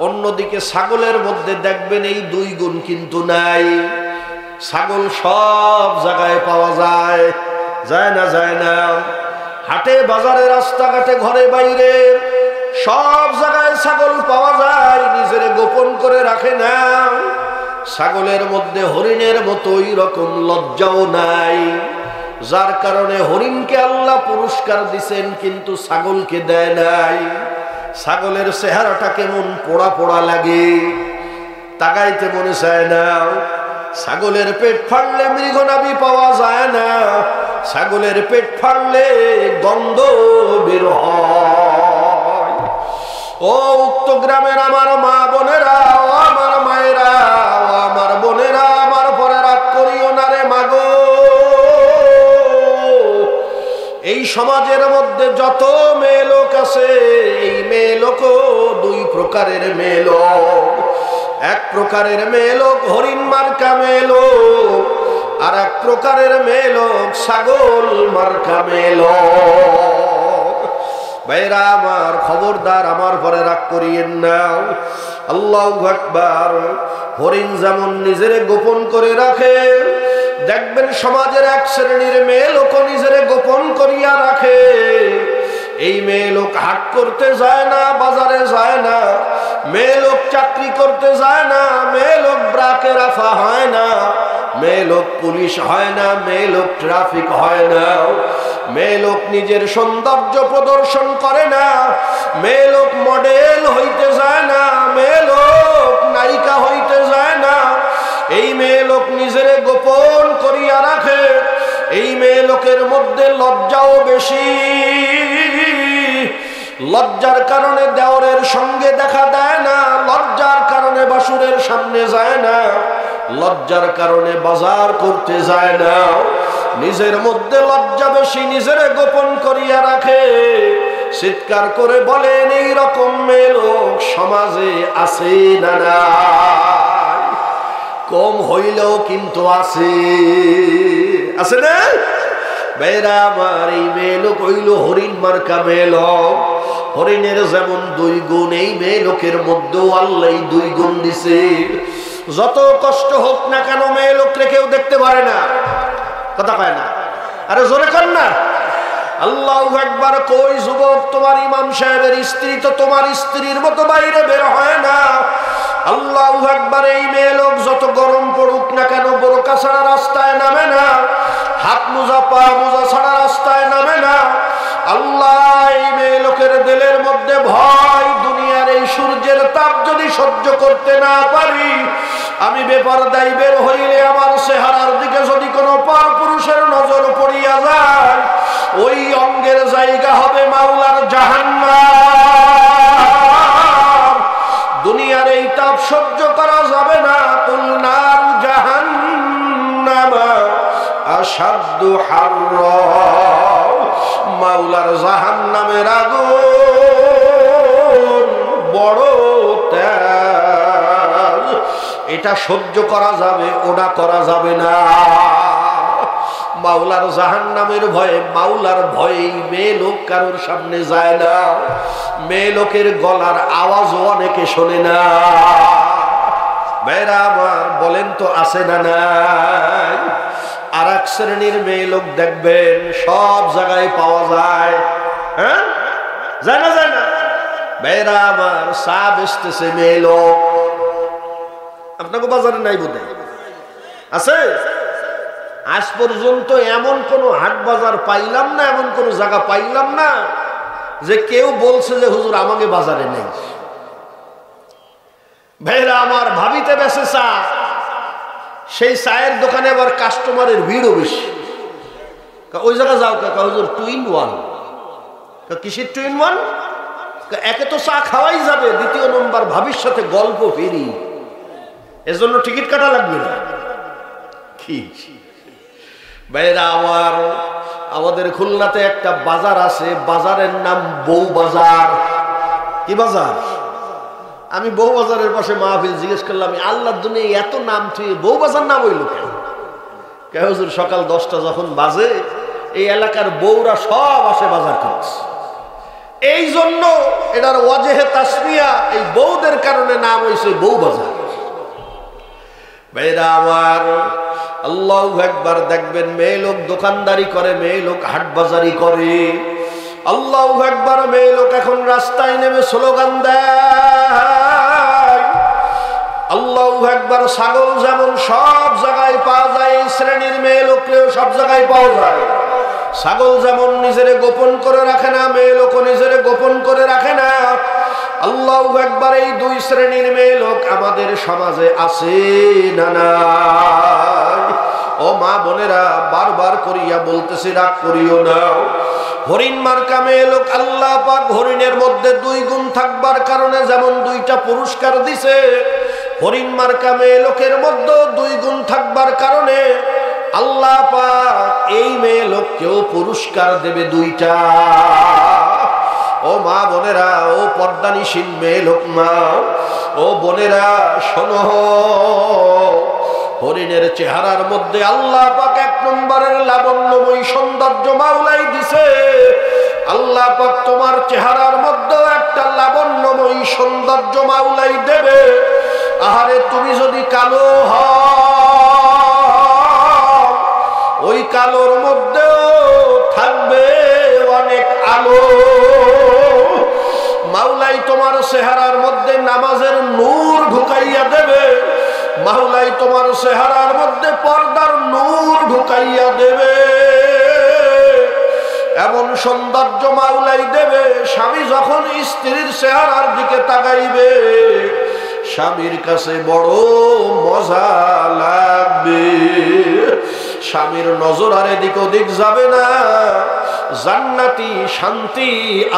অন্যদিকে ছাগলের মধ্যে দেখবেন এই দুই গুণ কিন্তু নাই। ছাগল সব জায়গায় পাওয়া যায়, যায় না? যায় না। হাটে বাজারে রাস্তাঘাটে ঘরে বাইরে সব জায়গায় ছাগল পাওয়া যায়, নিজের গোপন করে রাখে না। ছাগলের মধ্যে হরিণের মতোই রকম লজ্জাও নাই, যার কারণে হরিণকে আল্লাহ পুরস্কার দিছেন কিন্তু ছাগলকে দেয় নাই। ছাগলের চেহারাটা কেমন পোড়া পোড়া লাগে, তাকাইতে মনে চায় না। ছাগলের পেট ফাড়লে মৃগনাভি পাওয়া যায় না, ছাগলের পেট ফাড়লে গন্ধ বের হয়। ও উক্ত গ্রামের আমার মা বোনেরা, ও আমার মায়েরা, ও আমার বোনেরা, আমার পরে রাগ করিও না রে মাগো। এই সমাজের মধ্যে যত মেয়ে লোক আছে, এই মেয়ে লোকও দুই প্রকারের মেয়ে লোক। এক প্রকারের মেয়ে লোক হরিণ মার্কা মেয়ে লোক, আর এক প্রকারের মেয়ে লোক ছাগল মার্কা মেয়ে লোক। ভাইরা আমার, খবরদার আমার পরে রাগ করিয়েন না। আল্লাহু আকবার। হরিণ যেমন নিজেরে গোপন করে রাখে, দেখবেন সমাজের এক শ্রেণীর মেয়ে লোক নিজেরে গোপন করিয়া রাখে। এই মেয়ে লোক হাট করতে যায় না, বাজারে যায় না, মেয়ে লোক চাকরি করতে যায় না, মেয়ে লোক ব্রাকে রাফা হয় না, মেয়ে লোক পুলিশ হয় না, মেয়ে লোক ট্রাফিক হয় না, মেয়ে লোক নিজের সৌন্দর্য প্রদর্শন করে না, মেয়ে লোক মডেল হইতে যায় না, মেয়ে লোক নায়িকা হইতে যায় না। এই মেয়ে লোক নিজেরে গোপন করিয়া রাখে। এই মেয়ে লোকের মধ্যে লজ্জাও বেশি। লজ্জার কারণে দেওরের সঙ্গে দেখা দেয় না, লজ্জার কারণে বাসুরের সামনে যায় না, লজ্জার কারণে বাজার করতে যায় না। নিজের মধ্যে লজ্জা বেশি, নিজেরে গোপন করিয়া রাখে। চিৎকার করে বলেন, এই রকম মেয়ে লোক সমাজে আছে না? না, কম হইলেও কিন্তু আছে, আছে না? বেরা আমার, এই মেয়ে লোক হইল হরিণ মার্কা মেয়ে লোক। হরিণের যেমন দুই গুণ, এই মেয়ে লোকের মধ্যেও আল্লাহ দুই গুণ দিছে। যত কষ্ট হোক না কেন মেয়ে লোকরে কেউ দেখতে পারে না, কথা পায় না। আরে জোরে কর না আল্লাহু আকবার। কই যুবক, তোমার ইমাম সাহেবের স্ত্রী তো তোমার স্ত্রীর মতো বাইরে বের হয় না। আল্লাহু আকবার। এই মেয়ে লোক যত গরম পড়ুক না কেন বোরকা ছাড়া রাস্তায় নামে না, হাত মোজা পা মোজা ছাড়া রাস্তায় নামে না। আল্লাহ, এই মেয়ে লোকের দিলের মধ্যে ভয়, দুনিয়ার এই সূর্যের তাপ যদি সহ্য করতে না পারি, আমি বেপরদাই বের হইলে আমার চেহারার দিকে যদি কোনো পর পুরুষের নজর পড়িয়া যায়, ওই অঙ্গের জায়গা হবে মাওলার জাহান্নাম। দুনিয়ার এই তাপ সহ্য করা যাবে না। কুল নারু জাহান্নামা আশাদ্দু হাররা। মাওলার জাহান্নামের আগুন বড় তেজ, এটা সহ্য করা যাবে, ওটা করা যাবে না। মাওলার জাহান্নামের ভয়ে, মাওলার ভয়ে মেয়ে লোক কারোর সামনে যায় না। মেয়ে লোকের গলার আওয়াজও অনেকে শোনে না। ভাইরা আমার, বলেন তো আছে না নাই? আর এক শ্রেণীর মেয়ে লোক দেখবেন সব জায়গায় পাওয়া যায়। হ্যাঁ, যায় না? যায় না? ভাইরা আমার, চা বেচতেছে মেয়ে লোক। আপনাকে বাজারে নাই বোধ আছে? আজ পর্যন্ত এমন কোন হাট বাজার পাইলাম না, এমন কোন জায়গা পাইলাম না যে কেউ বলছে যে হুজুর আমাকে বাজারে নেই। ভাইরা আমার, ভাবিতে বেসে চা, সেই চায়ের দোকানে আবার কাস্টমারের ভিড়ও বেশি। ওই জায়গা যাও কাকা, হুজুর 2 in 1। কিসের 2 in 1? একে তো চা খাওয়াই যাবে, দ্বিতীয় নম্বর ভাবির সাথে গল্প ফিরি, এজন্য টিকিট কাটা লাগবে না। কি ভাইরা আমার, আমাদের খুলনাতে একটা বাজার আছে, বাজারের নাম বউ বাজার। কি বাজার? আমি বউ বাজারের পাশে মাহফিল জিজ্ঞেস করলাম, আল্লাহর দুনিয়া এত নাম ঠিক বউ বাজার নাম হইল কেন? হুজুর সকাল 10টা যখন বাজে, এই এলাকার বউরা সব আসে বাজার করছে, এই জন্য এটার ওয়াজেহে তাসমিয়া, এই বউদের কারণে নাম হয়েছে বউ বাজার। ভাইরা আমার, আল্লাহু আকবার। দেখবেন মেয়ে লোক দোকানদারি করে, মেয়ে লোক হাট বাজারি করে। আল্লাহু আকবার। মেয়ে লোক এখন রাস্তায় নেমে স্লোগান দেয়। আল্লাহু আকবার। ছাগল যেমন সব জায়গায় পাওয়া যায়, এই শ্রেণীর মেয়ে লোককেও সব জায়গায় পাওয়া যায়। ছাগল যেমন নিজেরে গোপন করে রাখে না, মেয়ে লোক নিজেরে গোপন করে রাখে না। আল্লাহু আকবার। এই দুই শ্রেণীর মেয়ে লোক আমাদের সমাজে আছে না নাই? ও মা বোনেরা, বারবার করিয়া বলতেছি, রাগ করিও না। হরিণ মার্কা মেয়ে লোক আল্লাহ পাক হরিণের মধ্যে দুই গুণ থাকবার কারণে যেমন দুইটা পুরস্কার দিছে, হরিণ মার্কা মেয়ে লোকের মধ্যে দুই গুণ থাকবার কারণে আল্লাহ পাক এই মেয়ে লোককেও পুরস্কার দেবে দুইটা। ও মা বোনেরা, ও পর্দানিসীন মেয়ে লোক মা, ও বোনেরা শোনো, হরিণের চেহারার মধ্যে আল্লাহ পাক এক নম্বরের লাবণ্যময় সৌন্দর্য মাওলাই দিছে। আল্লাহ পাক তোমার চেহারার মধ্যে একটা লাবণ্যময় সৌন্দর্য মাওলাই দেবে। আহারে, তুমি যদি কালো হও, ওই কালোর মধ্যেও থাকবে অনেক আলো। মাওলাই তোমার চেহারার মধ্যে নামাজের নূর ঢুকাইয়া দেবে। মাওলাই তোমার চেহারার মধ্যে পর্দার নূর ঢুকাইয়া দেবে। এমন সৌন্দর্য মাওলাই দেবে, স্বামী যখন স্ত্রীর চেহারার দিকে তাকাইবে স্বামীর কাছে বড় মজা লাগবে। স্বামীর নজর আর এদিক ওদিক যাবে না, জান্নাতি শান্তি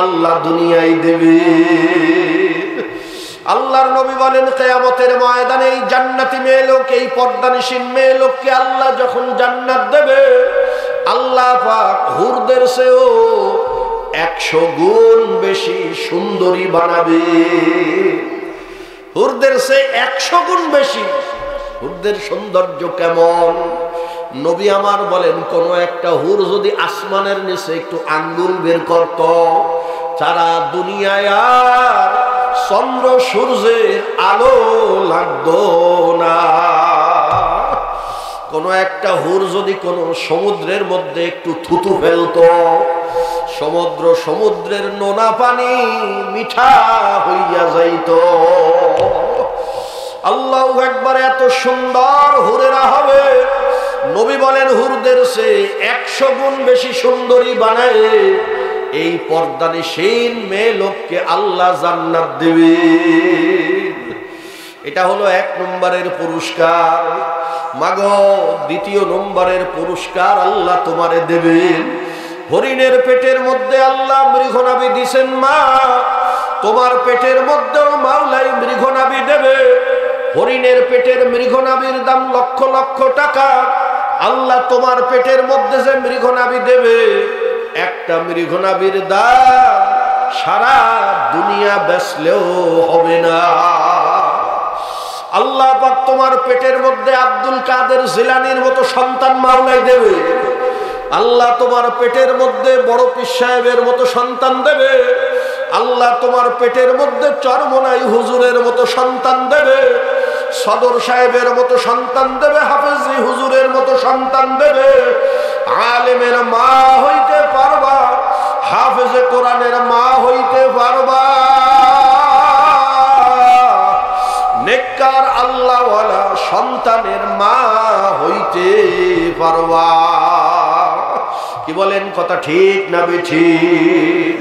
আল্লাহ দুনিয়ায় দেবে। আল্লাহর নবী বলেন, কিয়ামতের ময়দানে এই জান্নাতি মেয়ে লোক, এই পর্দানিসীন মেয়ে লোককে আল্লাহ যখন জান্নাত দেবে, আল্লাহ পাক হুরদের চেয়েও 100 গুণ বেশি সুন্দরী বানাবে। হুরদের চেয়ে 100 গুণ বেশি। হুরদের সৌন্দর্য কেমন? নবী আমার বলেন, কোন একটা হুর যদি আসমানের নিচে একটু আঙ্গুল বের করত, সারা দুনিয়ায় আর চন্দ্র সূর্যের আলো লাগতো না। কোন একটা হুর যদি কোন সমুদ্রের মধ্যে একটু থুতু ফেলতো, সমুদ্রের নোনা পানি মিঠা হইয়া যাইত। আল্লাহু আকবার। এত সুন্দর হুরেরা হবে। নবী বলেন, হুরদের চেয়ে 100 গুণ বেশি সুন্দরী বানায় এই পর্দানিসীন মেয়ে লোককে আল্লাহ জান্নাত দেবে। এটা হলো 1 নম্বরের পুরস্কার। মাগো, 2 নম্বরের পুরস্কার আল্লাহ তোমারে দেবেন। হরিণের পেটের মধ্যে আল্লাহ মৃগনাভি দিছেন মা, তোমার পেটের মধ্যেও মাওলাই মৃগনাভি দেবে। হরিণের পেটের মৃগনাভির দাম লক্ষ লক্ষ টাকা। আল্লাহ তোমার পেটের মধ্যে যে মৃগনাভি দেবে, একটা মৃগনাভির দাম সারা দুনিয়া বেচলেও হবে না। আল্লাহ পাক তোমার পেটের মধ্যে আব্দুল কাদের জিলানীর মতো সন্তান মাওলাই দেবে। আল্লাহ তোমার পেটের মধ্যে বড় পীর সাহেবের মতো সন্তান দেবে। আল্লাহ তোমার পেটের মধ্যে চরমনাই হুজুরের মতো সন্তান দেবে, সদর সাহেবের মতো সন্তান দেবে, হাফেজি হুজুরের মতো সন্তান দেবে। আলেমের মা হইতে পারবা, হাফেজে কোরআনের মা হইতে পারবা, নেককার আল্লাহওয়ালা সন্তানের মা হইতে পারবা। কি বলেন, কথা ঠিক না বেঠিক?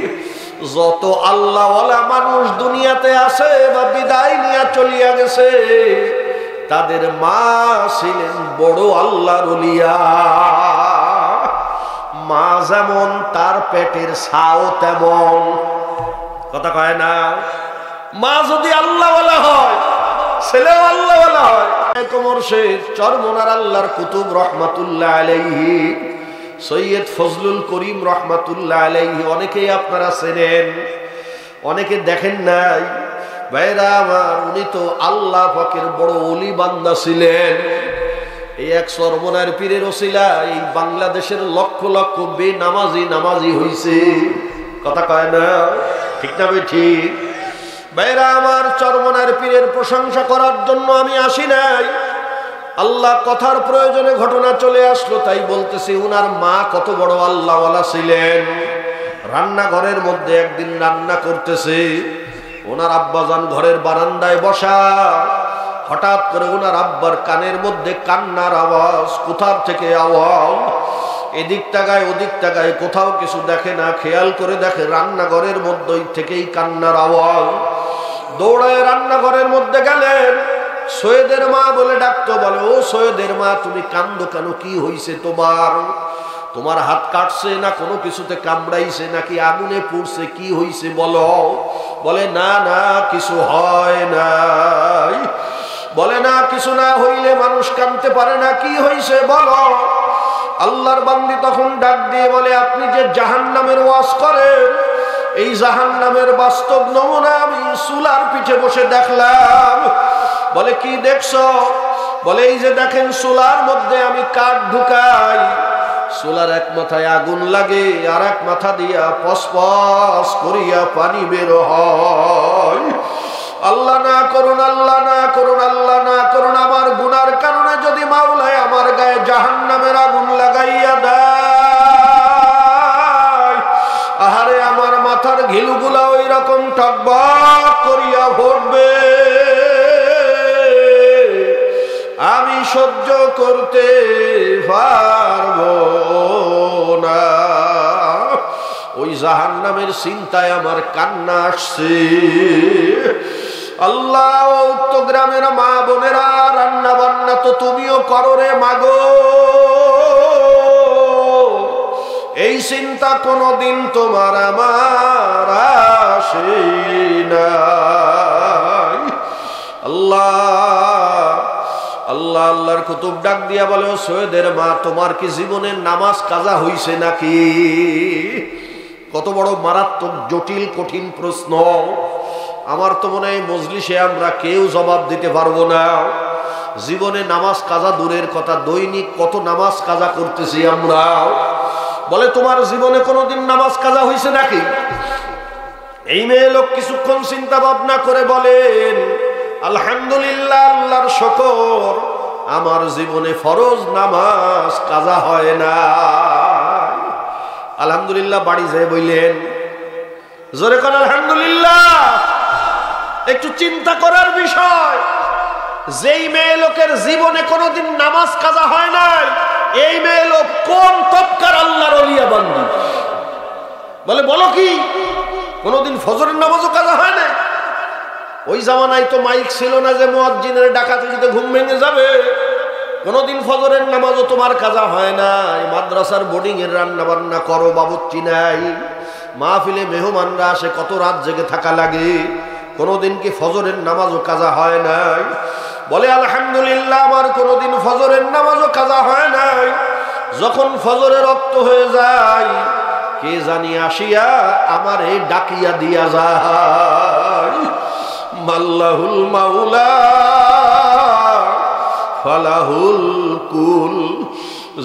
যত আল্লাহওয়ালা মানুষ দুনিয়াতে আছে বা বিদায় নিয়ে চলিয়া গেছে, তাদের মা ছিলেন বড় আল্লাহর ওলিয়া। মা যেমন তার পেটের ছাও তেমন। কথা কয় না? মা যদি আল্লাহওয়ালা হয়, ছেলেও আল্লাহওয়ালা হয়। মুর্শিদ চরমনার আল্লাহর কুতুব রহমাতুল্লাহ আলাইহি, সৈয়দ ফজলুল করিম রহমাতুল্লাহ আলাইহি, অনেকেই আপনারা চেনেন, অনেকে দেখেন নাই। ভাইরা আমার, উনি তো আল্লাহ পাকের বড় ওলি বান্দা ছিলেন। এই এক চরমনার পীরের ওসিলা এই বাংলাদেশের লক্ষ লক্ষ নামাজি হইছে। কথা কয় না? ঠিক না ঠিক? ভাইরা আমার, চরমনার পীরের প্রশংসা করার জন্য আমি আসি নাই। আল্লাহ কথার প্রয়োজনে ঘটনা চলে আসলো, তাই বলতেছি। উনার মা কত বড় আল্লাহওয়ালা ছিলেন। রান্নাঘরের মধ্যে একদিন রান্না করতেছে, ওনার আব্বাজান ঘরের বারান্দায় বসা। হঠাৎ করে ওনার আব্বার কানের মধ্যে কান্নার আওয়াজ। কোথার থেকে আওয়াজ? এদিক তাকায় ওদিক তাকায়, কোথাও কিছু দেখে না। খেয়াল করে দেখে রান্নাঘরের মধ্যে থেকেই কান্নার আওয়াজ। দৌড়ায় রান্নাঘরের মধ্যে গেলেন, সৈয়দের মা বলে ডাকতো, বলে ও সৈয়দের মা তুমি কান্দো কেন, কি হইছে তোমার? তোমার হাত কাটছে না কোনো কিছুতে কামড়াইছে নাকি আগুনে পুড়ছে, কি হইছে বলো? বলে না না কিছু হয় নাই। বলে না কিছু না হইলে মানুষ কাঁদতে পারে না, কি হইছে বলো? আল্লাহর বান্দি তখন ডাক দিয়ে বলে আপনি যে জাহান্নামের ওয়াজ করেন, এই জাহান্নামের বাস্তব নমুনা আমি চুলার পিঠে বসে দেখলাম। বলে কি দেখছো? বলে এই যে দেখেন চুলার মধ্যে আমি কাঠ ঢুকাই, চুলার এক মাথায় আগুন লাগে আর এক মাথা দিয়া পসপস করিয়া পানি বের হয়। আল্লাহ না করুন, আল্লাহ না করুন, আল্লাহ না করুন, আমার গুনার কারণে যদি মাওলায় আমার গায়ে জাহান্নামের আগুন লাগাইয়া দেয়, আহারে আমার মাথার ঘিলুগুলা ওই রকম টকবক করিয়া ভরবে, আমি সহ্য করতে পারবো না। ওই জাহান্নামের চিন্তায় আমার কান্না আসছে। আল্লাহ তো গ্রামের মা বোনেরা রান্না বান্না তো তুমিও করো রে মাগো, এই চিন্তা কোনদিন তোমার আমার আসে নাই। আল্লাহ আল্লাহ আল্লাহর কুতুব ডাক দিয়া বলে ও সৈয়দের মা তোমার কি জীবনের নামাজ কাজা হইছে নাকি? কত বড় মারাত্মক জটিল কঠিন প্রশ্ন। আমার তো মনে হয় মজলিসে আমরা কেউ জবাব দিতে পারবো না। জীবনে নামাজ কাজা দূরের কথা, দৈনিক কত নামাজ কাজা করতেছি আমরা। বলে তোমার জীবনে কোনোদিন নামাজ কাজা হইছে নাকি? এই মেয়ে লোক কিছুক্ষণ চিন্তা ভাবনা করে বলেন আলহামদুলিল্লাহ, আল্লাহর শুকর, আমার জীবনে ফরজ নামাজ কাজা হয় না। আলহামদুলিল্লাহ বাড়ি যেয়ে বললেন, জোরে কোন আলহামদুলিল্লাহ। একটু চিন্তা করার বিষয়, যেই মেয়ে লোকের জীবনে কোনোদিন নামাজ কাজা হয় নাই, এই মেয়ে লোক কোন তবকার আল্লাহর ওলিয়া বান্দা? বলে বলো কি, কোনোদিন ফজরের নামাজও কাজা হয় না? ওই জামানায় তো মাইক ছিল না যে মুয়াজ্জিনের ডাকাতে যদি ঘুম ভেঙে যাবে। কোনোদিন ফজরের নামাজও তোমার কাজা হয় না। মাদ্রাসার বোর্ডিং এর রান্না বান্না করো, বাবুর্চি নাই, মাহফিলে মেহমানরা আসে, কত রাত জেগে থাকা লাগে, কোনোদিন কি ফজরের নামাজও কাজা হয় নাই? বলে আলহামদুলিল্লাহ, আমার কোনোদিন ফজরের নামাজও কাজা হয় নাই। যখন ফজরের রক্ত হয়ে যায়, কে জানি আসিয়া আমার এই ডাকিয়া দিয়া যায়, মাল্লাহুল মাওলা ফালাহুল কুল,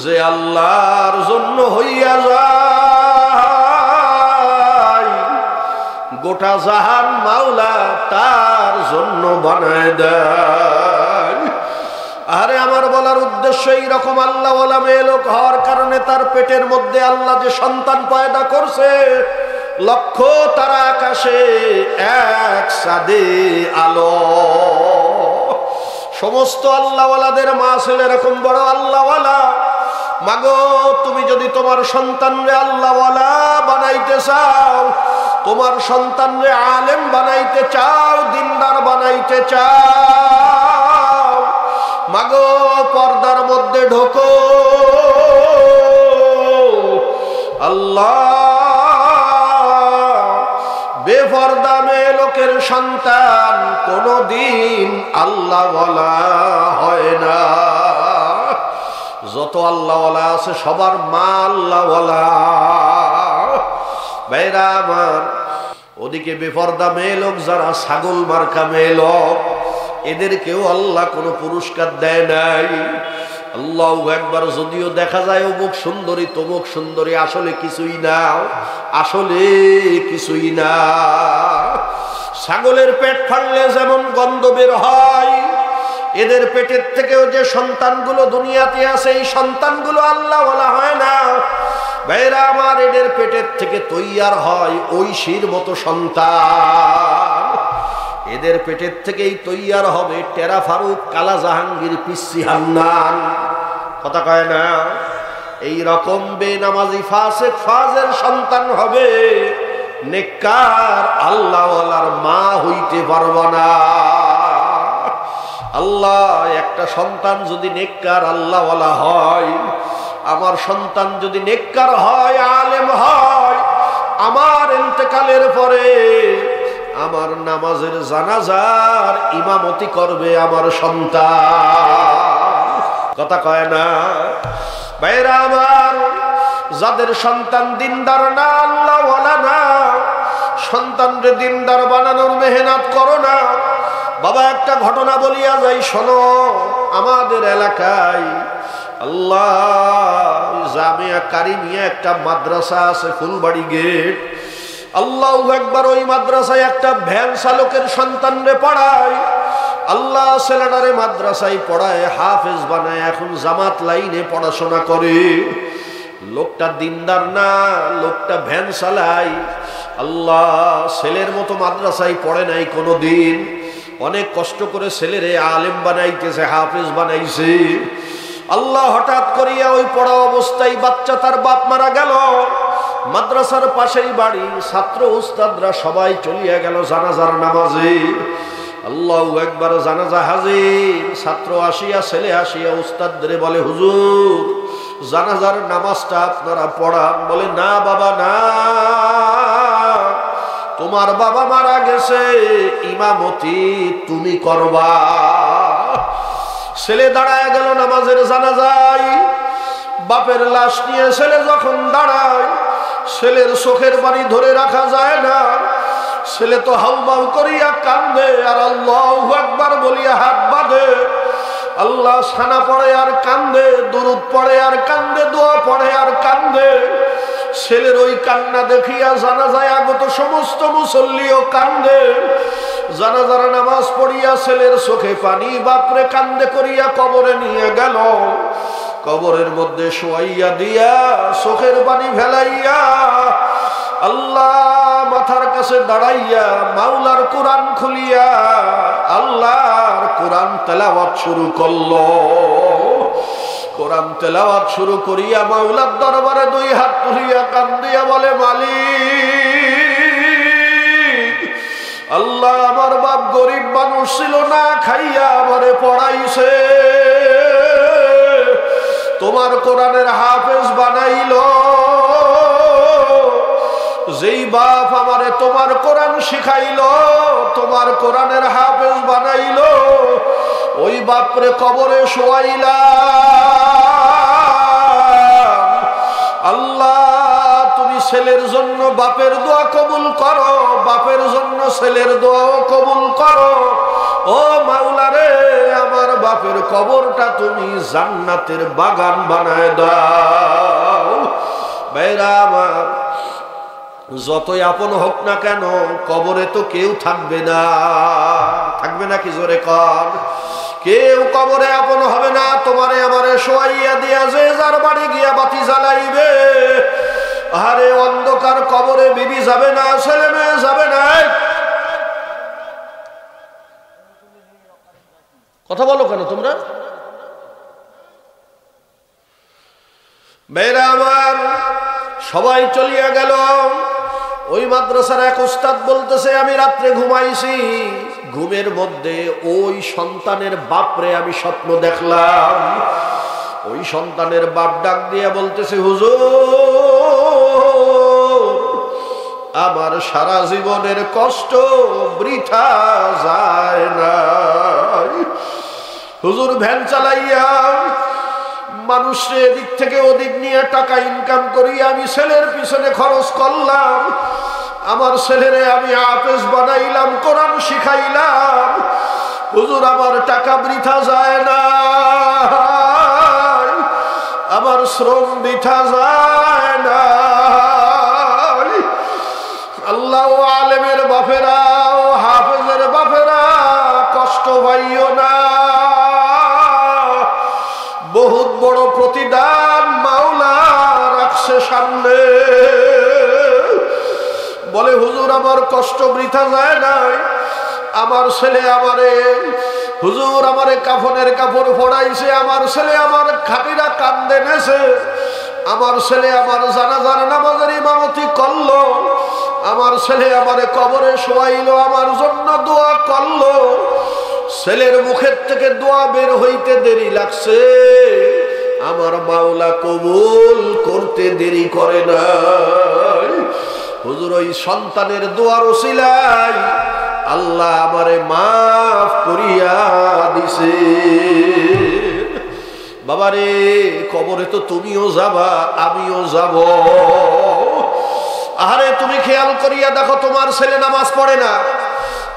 যে আল্লাহর জন্য হইয়া যায়, গোটা জাহান মাওলা তার জন্য বানায় দেয়। আরে আমার বলার উদ্দেশ্য এইরকম, আল্লাহ ওয়ালা মেয়ে লোক হওয়ার কারণে তার পেটের মধ্যে আল্লাহ যে সন্তান পয়দা করছে, লক্ষ তারা আকাশে এক সাদে আলো। সমস্ত আল্লাহওয়ালাদের মা ছেলে এরকম বড় আল্লাহওয়ালা। মাগো তুমি যদি তোমার সন্তানরে আল্লাহওয়ালা বানাইতে চাও, তোমার সন্তানরে আলেম বানাইতে চাও, দিনদার বানাইতে চাও, মাগো পর্দার মধ্যে ঢোকো। আল্লাহ বেপর্দা মেয়ে লোকের সন্তান কোনদিন আল্লাহওয়ালা হয় না। যত আল্লাহওয়ালা আছে সবার মা আল্লাহওয়ালা। ভাইরা আমার, ওদিকে বেপর্দা মেয়ে লোক যারা, ছাগল মার্কা মেয়ে লোক, এদেরকেও আল্লাহ কোনো পুরস্কার দেয় নাই। আল্লাহ একবার যদিও দেখা যায় অমুক সুন্দরী তমুক সুন্দরী, আসলে কিছুই না, আসলে কিছুই না। ছাগলের পেট ফাড়লে যেমন গন্ধ বের হয়, এদের পেটের থেকেও যে সন্তানগুলো দুনিয়াতে আছে, এই সন্তানগুলো আল্লাহওয়ালা হয় না। ভাইরা আমার, এদের পেটের থেকে তৈয়ার হয় ঐশীর মতো সন্তান। এদের পেটের থেকেই তৈয়ার হবে টেরা ফারুক, কালা জাহাঙ্গীর, পিসি হান্নান। কথা কয় না? এই রকম বেনামাজি ফাসেক ফাজের সন্তান হবে, নেককার আল্লাহওয়ালার মা হইতে পারবা না। আল্লাহ, একটা সন্তান যদি নেককার আল্লাহওয়ালা হয়, আমার সন্তান যদি নেককার হয়, আলেম হয়, আমার ইন্তেকালের পরে আমার নামাজের জানাজার ইমামতি করবে আমার সন্তান। কথা কয় না ভাইরা আমার, যাদের সন্তান দিনদার না, আল্লাহওয়ালা না, সন্তানরে দিনদার বানানোর মেহনত করো না। বাবা, একটা ঘটনা বলিয়া যাই, শোনো। আমাদের এলাকায় আল্লাহ জামিয়া কারিমিয়া একটা মাদ্রাসা আছে, ফুলবাড়ি গেট। আল্লাহু আকবার, ওই মাদ্রাসায় একটা ভ্যান চালকের সন্তানরে পড়ায়। আল্লাহ ছেলেটারে মাদ্রাসায় পড়ায়, হাফেজ বানায়, এখন জামাত লাইনে পড়াশোনা করে। লোকটা দিনদার না, লোকটা ভ্যান চালায়। আল্লাহ, ছেলের মতো মাদ্রাসায় পড়ে নাই কোনোদিন। অনেক কষ্ট করে ছেলেরে আলেম বানাইতেছে, হাফেজ বানাইছে। আল্লাহ হঠাৎ করিয়া ওই পড়া অবস্থায় বাচ্চা তার বাপ মারা গেল। মাদ্রাসার পাশেই বাড়ি, ছাত্র উস্তাদরা সবাই চলিয়া গেল জানাজার নামাজে। আল্লাহু আকবার, জানাজা হাজির। ছাত্র আসিয়া, ছেলে আসিয়া উস্তাদরে বলে, হুজুর জানাজার নামাজটা আপনারা পড়ান। বলে, না বাবা না, তোমার বাবা মারা গেছে, ইমামতি তুমি করবা। ছেলে দাঁড়ায় গেল নামাজের জানাজায়। বাপের লাশ নিয়ে ছেলে যখন দাঁড়ায়, ছেলের চোখের পানি ধরে রাখা যায় না। ছেলে তো হাউমাউ করিয়া কান্দে আর আল্লাহু আকবার বলিয়া হাত বাঁধে। আল্লাহ সানা পড়ে আর কান্দে, দুরূদ পড়ে আর কান্দে, দোয়া পড়ে আর কান্দে। ছেলের ওই কান্না দেখিয়া জানাজায় আগত সমস্ত মুসল্লিও কান্দে। জানাজার নামাজ পড়িয়া ছেলের চোখে পানি, বাপরে কান্দে করিয়া কবরে নিয়ে গেল। কবরের মধ্যে শোয়াইয়া দিয়া চোখের পানি ফেলাইয়া আল্লাহ মাথার কাছে দাঁড়াইয়া মাওলার কোরআন খুলিয়া আল্লাহর কোরআন তেলাওয়াত শুরু করলো। কোরআন তেলাওয়াত শুরু করিয়া মাওলার দরবারে দুই হাত তুলিয়া কান্দিয়া বলে, মালিক, আল্লাহ আমার বাপ গরিব মানুষ ছিল, না খাইয়া আমারে পড়াইছে, তোমার কোরআনের হাফেজ বানাইল। যেই বাপ আমারে তোমার কোরআন শিখাইল, তোমার কোরআনের হাফেজ বানাইল, ওই বাপরে কবরে শোয়াইলা। আল্লাহ, তুমি ছেলের জন্য বাপের দোয়া কবুল করো, বাপের জন্য ছেলের দোয়াও কবুল করো। ও মাওলা রে, আমার বাপের কবরটা তুমি জান্নাতের বাগান বানায় দাও। ভাইরা আমার, যতই আপন হোক না কেন, কবরে তো কেউ থাকবে না। থাকবে না কি জোরে কর? কেউ কবরে আপন হবে না। তোমারে আমারে শোয়াইয়া দিয়া যে যার বাড়ি গিয়া বাতি জ্বালাইবে। আরে অন্ধকার কবরে বিবি যাবে না, ছেলে মেয়ে যাবে না। কথা বলো কেন তোমরা? মেয়েরা আমার, সবাই চলিয়া গেল। ওই মাদ্রাসার এক উস্তাদ বলতেছে, আমি রাত্রে ঘুমাইছি, ঘুমের মধ্যে ওই সন্তানের বাপরে আমি স্বপ্ন দেখলাম। ওই সন্তানের বাপ ডাক দিয়া বলতেছে, হুজুর, আমার সারা জীবনের কষ্ট বৃথা যায় না। হুজুর ভ্যান চালাইয়া মানুষের এদিক থেকে ওদিক নিয়ে টাকা ইনকাম করি, আমি ছেলের পিছনে খরচ করলাম। আমার ছেলেরে আমি হাফেজ বানাইলাম, কোরআন শিখাইলাম। হুজুর, আমার টাকা বৃথা যায় না, আমার শ্রম বৃথা যায় না। আল্লাহ, আলেমের বাপেরা, হাফেজের বাপেরা, কষ্ট পাইও না। বহুত বড় প্রতিদান মাওলা রাখছে সামনে। বলে, হুজুর, আমার কষ্ট বৃথা যায় নাই। আমার ছেলে আমারে, হুজুর, আমারে কাফনের কাপড় পরাইছে, আমার ছেলে আমার খাটিরা কান্দে নেছে, আমার ছেলে আমার জানাজার নামাজের ইমামতি করলো, আমার ছেলে আমারে কবরে শোয়াইলো, আমার জন্য দোয়া করলো, ছেলের মুখের থেকে দোয়া বের হইতে দেরি লাগছে, আমার মাওলা কবুল করতে দেরি করে না। হুজুর, ওই সন্তানের দোয়ার ওসিলায় আল্লাহ আমারে মাফ করিয়া দিছে। বাবারে, কবরে তো তুমিও যাবা, আমিও যাব। আরে তুমি খেয়াল করিয়া দেখো, তোমার ছেলে নামাজ পড়ে না,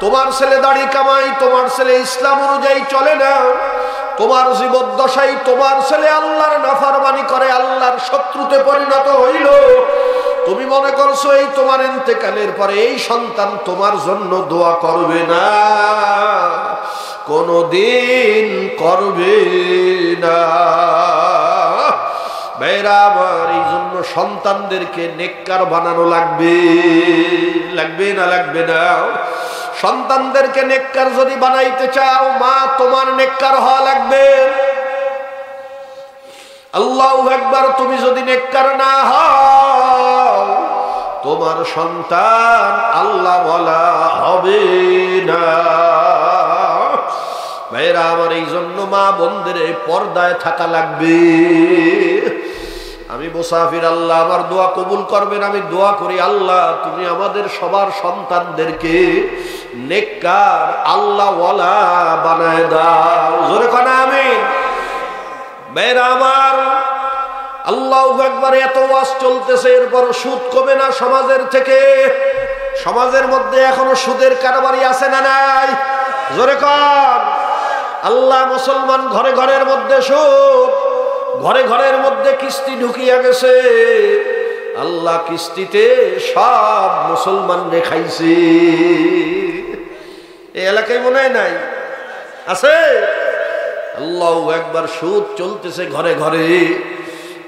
তোমার ছেলে দাড়ি কামাই, তোমার ছেলে ইসলাম অনুযায়ী চলে না, তোমার জীবদ্দশায় তোমার ছেলে আল্লাহর নাফরমানি করে, আল্লাহর শত্রুতে পরিণত হইল। তুমি মনে করছো এই তোমার ইন্তেকালের পরে এই সন্তান তোমার জন্য দোয়া করবে না? কোনদিন করবে না। ভাইরা আমার, এই জন্য সন্তানদেরকে নেককার বানানো লাগবে, লাগবে না লাগবে না? সন্তানদেরকে নেককার যদি বানাইতে চাও, মা তোমার নেককার হওয়া লাগবে। আল্লাহু আকবার। তুমি যদি নেককার না হও, তোমার সন্তান আল্লাহ ওয়ালা হবে না। ভাইরা আমার, এই জন্য মা বোনদের পর্দায় থাকা লাগবে। আমি মুসাফির, আল্লাহ আমার দোয়া কবুল করবেন। আমি দোয়া করি, আল্লাহ তুমি আমাদের সবার সন্তানদেরকে নেককার আল্লাহ ওয়ালা বানায় দাও। জোরে কানা আমিন। ভাইরা আমার, আল্লাহু আকবার। এত ওয়াজ চলতেছে, এরপর সুদ কমে না সমাজের থেকে। সমাজের মধ্যে এখনো সুদের কারবারি আছে না নাই? জোরে কর। আল্লাহ, মুসলমান ঘরে ঘরের মধ্যে সুদ, ঘরে ঘরের মধ্যে কিস্তি ঢুকিয়া গেছে। আল্লাহ কিস্তিতে সব মুসলমান রেখাইছে। এই এলাকায় মনে হয় নাই? আছে? আল্লাহু আকবার। সুদ চলতেছে ঘরে ঘরে।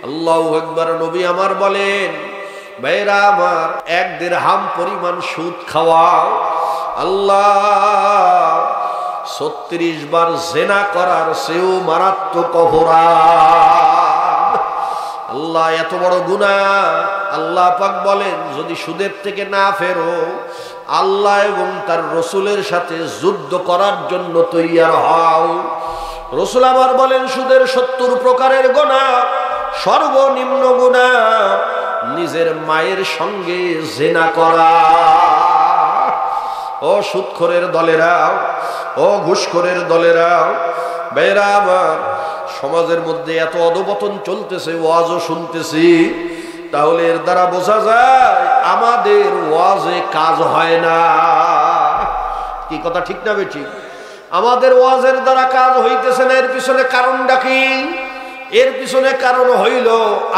আল্লাহু আকবার। নবী আমার বলেন, ভাইরা আমার, 1 দিরহাম পরিমাণ সুদ খাওয়া আল্লাহ 36 বার জেনা করার চেয়েও মারাত্মক অপরাধ। আল্লাহ, এত বড় গুনাহ। আল্লাহ পাক বলেন, যদি সুদের থেকে না ফেরো, আল্লাহ এবং তার রসুলের সাথে যুদ্ধ করার জন্য তৈয়ার হও। রসুল আমার বলেন, সুদের 70 প্রকারের গুনাহ, সর্বনিম্ন গুনাহ নিজের মায়ের সঙ্গে জিনা করা। ও সুদখোরের দলেরা, ও ঘুষখোরের দলেরা, ভাইরা আমার, সমাজের মধ্যে এত অধপতন চলতেছে, ওয়াজও শুনতেছি, তাহলে এর দ্বারা বোঝা যায় আমাদের ওয়াজে কাজ হয় না। কি কথা ঠিক না বেঠিক? আমাদের ওয়াজের দ্বারা কাজ হইতেছে না। এর পিছনে কারণটা কি? এর পিছনে কারণ হইল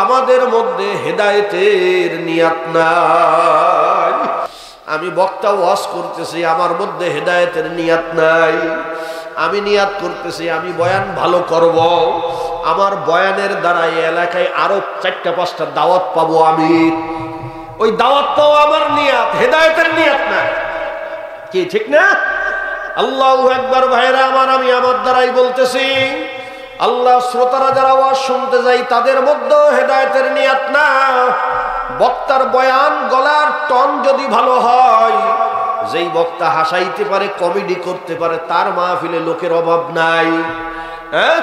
আমাদের মধ্যে হেদায়েতের নিয়াত নাই। আমি বক্তা ওয়াজ করতেছি, আমার মধ্যে হেদায়েতের নিয়াত নাই। আমি নিয়াত করতেছি আমি বয়ান ভালো করব, আমার বয়ানের দ্বারা এই এলাকায় আরো 4-5টা দাওয়াত পাবো। আমি ওই দাওয়াত পাবো, আমার নিয়াত, হেদায়েতের নিয়াত নাই। কি ঠিক না? আল্লাহু আকবার। ভাইরা আমার, আমি আমার দ্বারাই বলতেছি, আল্লাহ, শ্রোতারা যারা ওয়াজ শুনতে যায় তাদের মধ্যে হেদায়েতের নিয়াত না। বক্তার বয়ান, গলার টন যদি ভালো হয়, যেই বক্তা হাসাইতে পারে, কমেডি করতে পারে, তার মাহফিলে লোকের অভাব নাই। হ্যাঁ,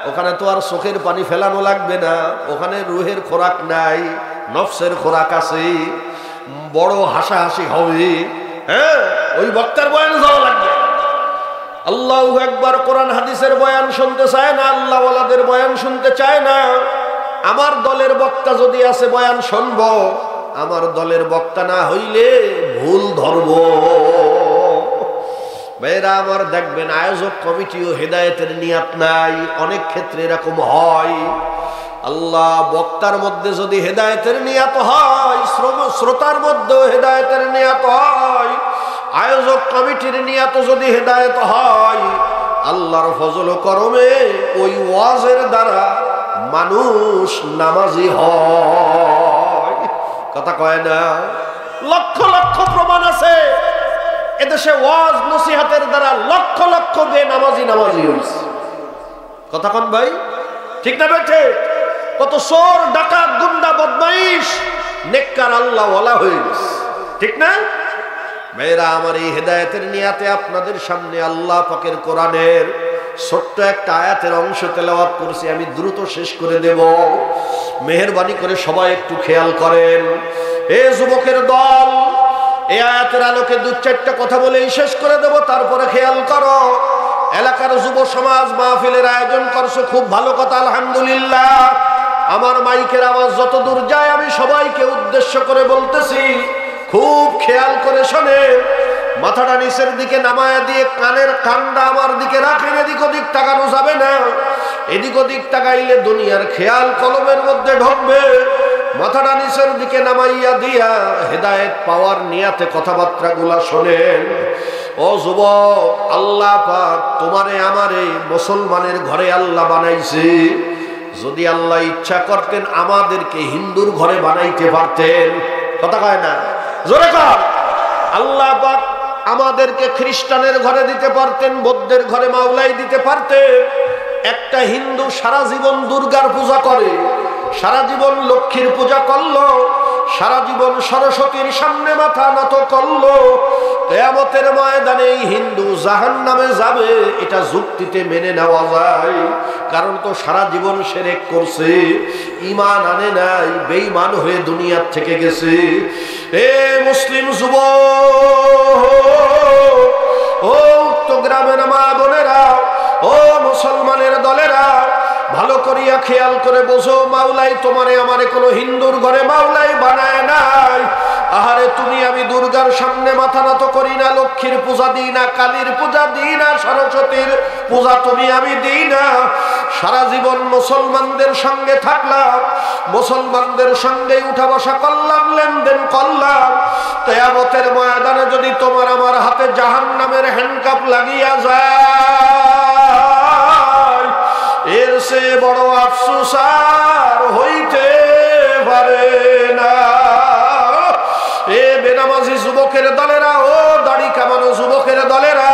ওখানে তো আর চোখের পানি ফেলানো লাগবে না, ওখানে রুহের খোরাক নাই, নফসের খোরাক আছে, বড় হাসাহাসি হবে। হ্যাঁ, ওই বক্তার বয়ান যাওয়া লাগবে। আল্লাহু আকবার। কোরআন হাদিসের বয়ান শুনতে চায় না, আল্লাহ ওয়ালাদের বয়ান শুনতে চায় না। আমার দলের বক্তা যদি আছে বয়ান শুনব, আমার দলের বক্তা না হইলে ভুল ধরব। ভাইরা আমার, দেখবেন আয়োজক কমিটিও হেদায়েতের নিয়াত নাই। অনেক ক্ষেত্রে এরকম হয়। আল্লাহ, বক্তার মধ্যে যদি হেদায়েতের নিয়াত হয়, শ্রোতার মধ্যেও হেদায়েতের নিয়াত হয়, আয়োজক কমিটির নিয়াত যদি হেদায়েত হয়, আল্লাহর ফজল ও করমে ওই ওয়াজের দ্বারা মানুষ নামাজি হয়। কথা কয় না? লক্ষ লক্ষ প্রমাণ আছে এদেশে ওয়াজ নসিহতের দ্বারা লক্ষ লক্ষ বেনামাজি নামাজি হয়েছে। কথা কন ভাই, ঠিক না বেঠে? কত চোর, ডাকাত, গুন্ডা, বদমাইশ নেককার আল্লাহ ওয়ালা হয়ে গেছে। ঠিক না? ভাইরা আমার, এই হেদায়েতের নিয়াতে আপনাদের সামনে আল্লাহ পাকের কোরআনের ছোট্ট একটা আয়াতের অংশ তেলাওয়াত করছি, আমি দ্রুত শেষ করে দেব। মেহেরবানি করে সবাই একটু খেয়াল করেন। এ যুবকের দল, এই আয়াতের আলোকে দু চারটা কথা বলেই শেষ করে দেব, তারপরে খেয়াল করো। এলাকার যুব সমাজ মাহফিলের আয়োজন করছো, খুব ভালো কথা, আলহামদুলিল্লাহ। আমার মাইকের আওয়াজ যত দূর যায় আমি সবাইকে উদ্দেশ্য করে বলতেছি, খুব খেয়াল করে শোনে। মাথাটা নিচের দিকে নামায়া দিয়ে কানের কানটা আমার দিকে রাখেন, এদিক ওদিক তাকানো যাবে না। এদিক ওদিক তাকাইলে দুনিয়ার খেয়াল কলমের মধ্যে ঢুকবে। মাথাটা নিচের দিকে নামাইয়া দিয়া হেদায়েত পাওয়ার নিয়াতে কথাবার্তা গুলা শোনেন। ও যুবক, আল্লাহ পাক তোমারে আমারে মুসলমানের ঘরে আল্লাহ বানাইছে। যদি আল্লাহ ইচ্ছা করতেন আমাদেরকে হিন্দুর ঘরে বানাইতে পারতেন। কথা কয় না, জোরে কর। আল্লাহ পাক আমাদেরকে খ্রিস্টানের ঘরে দিতে পারতেন, বৌদ্ধের ঘরে মাওলাই দিতে পারতেন। একটা হিন্দু সারা জীবন দুর্গার পূজা করে, সারা জীবন লক্ষ্মীর পূজা করলো, সারা জীবন সরস্বতীর সামনে মাথা নত করলো, কিয়ামতের ময়দানে এই হিন্দু জাহান্নামে যাবে, এটা যুক্তিতে মেনে নেওয়া যায়। কারণ তো সারা জীবন শিরক করছে, ঈমান আনে নাই, বেঈমান হয়ে দুনিয়ার থেকে গেছে। এ মুসলিম যুবক, ও উক্ত গ্রামের মা বোনেরা, ও মুসলমানের দলেরা, ভালো করিয়া খেয়াল করে বোঝো, মাওলাই তোমারে আমারে কোনো হিন্দুর ঘরে মাওলাই বানায় নাই। আহারে, তুমি আমি দুর্গার সামনে মাথা নত করি না, লক্ষ্মীর পূজা দিই না, কালীর পূজা দিই না, সরস্বতীর পূজা তুমি আমি দিই না। সারা জীবন মুসলমানদের সঙ্গে থাকলাম, মুসলমানদের সঙ্গে উঠা বসা করলাম, লেনদেন করলাম। কিয়ামতের ময়দানে যদি তোমার আমার হাতে জাহান্নামের হ্যান্ডকাপ লাগিয়া যায়, এর চেয়ে বড় আফসোস আর হইতে পারে না। এ বেনামাজি যুবকের দলেরা, ও দাড়ি কামানো যুবকের দলেরা,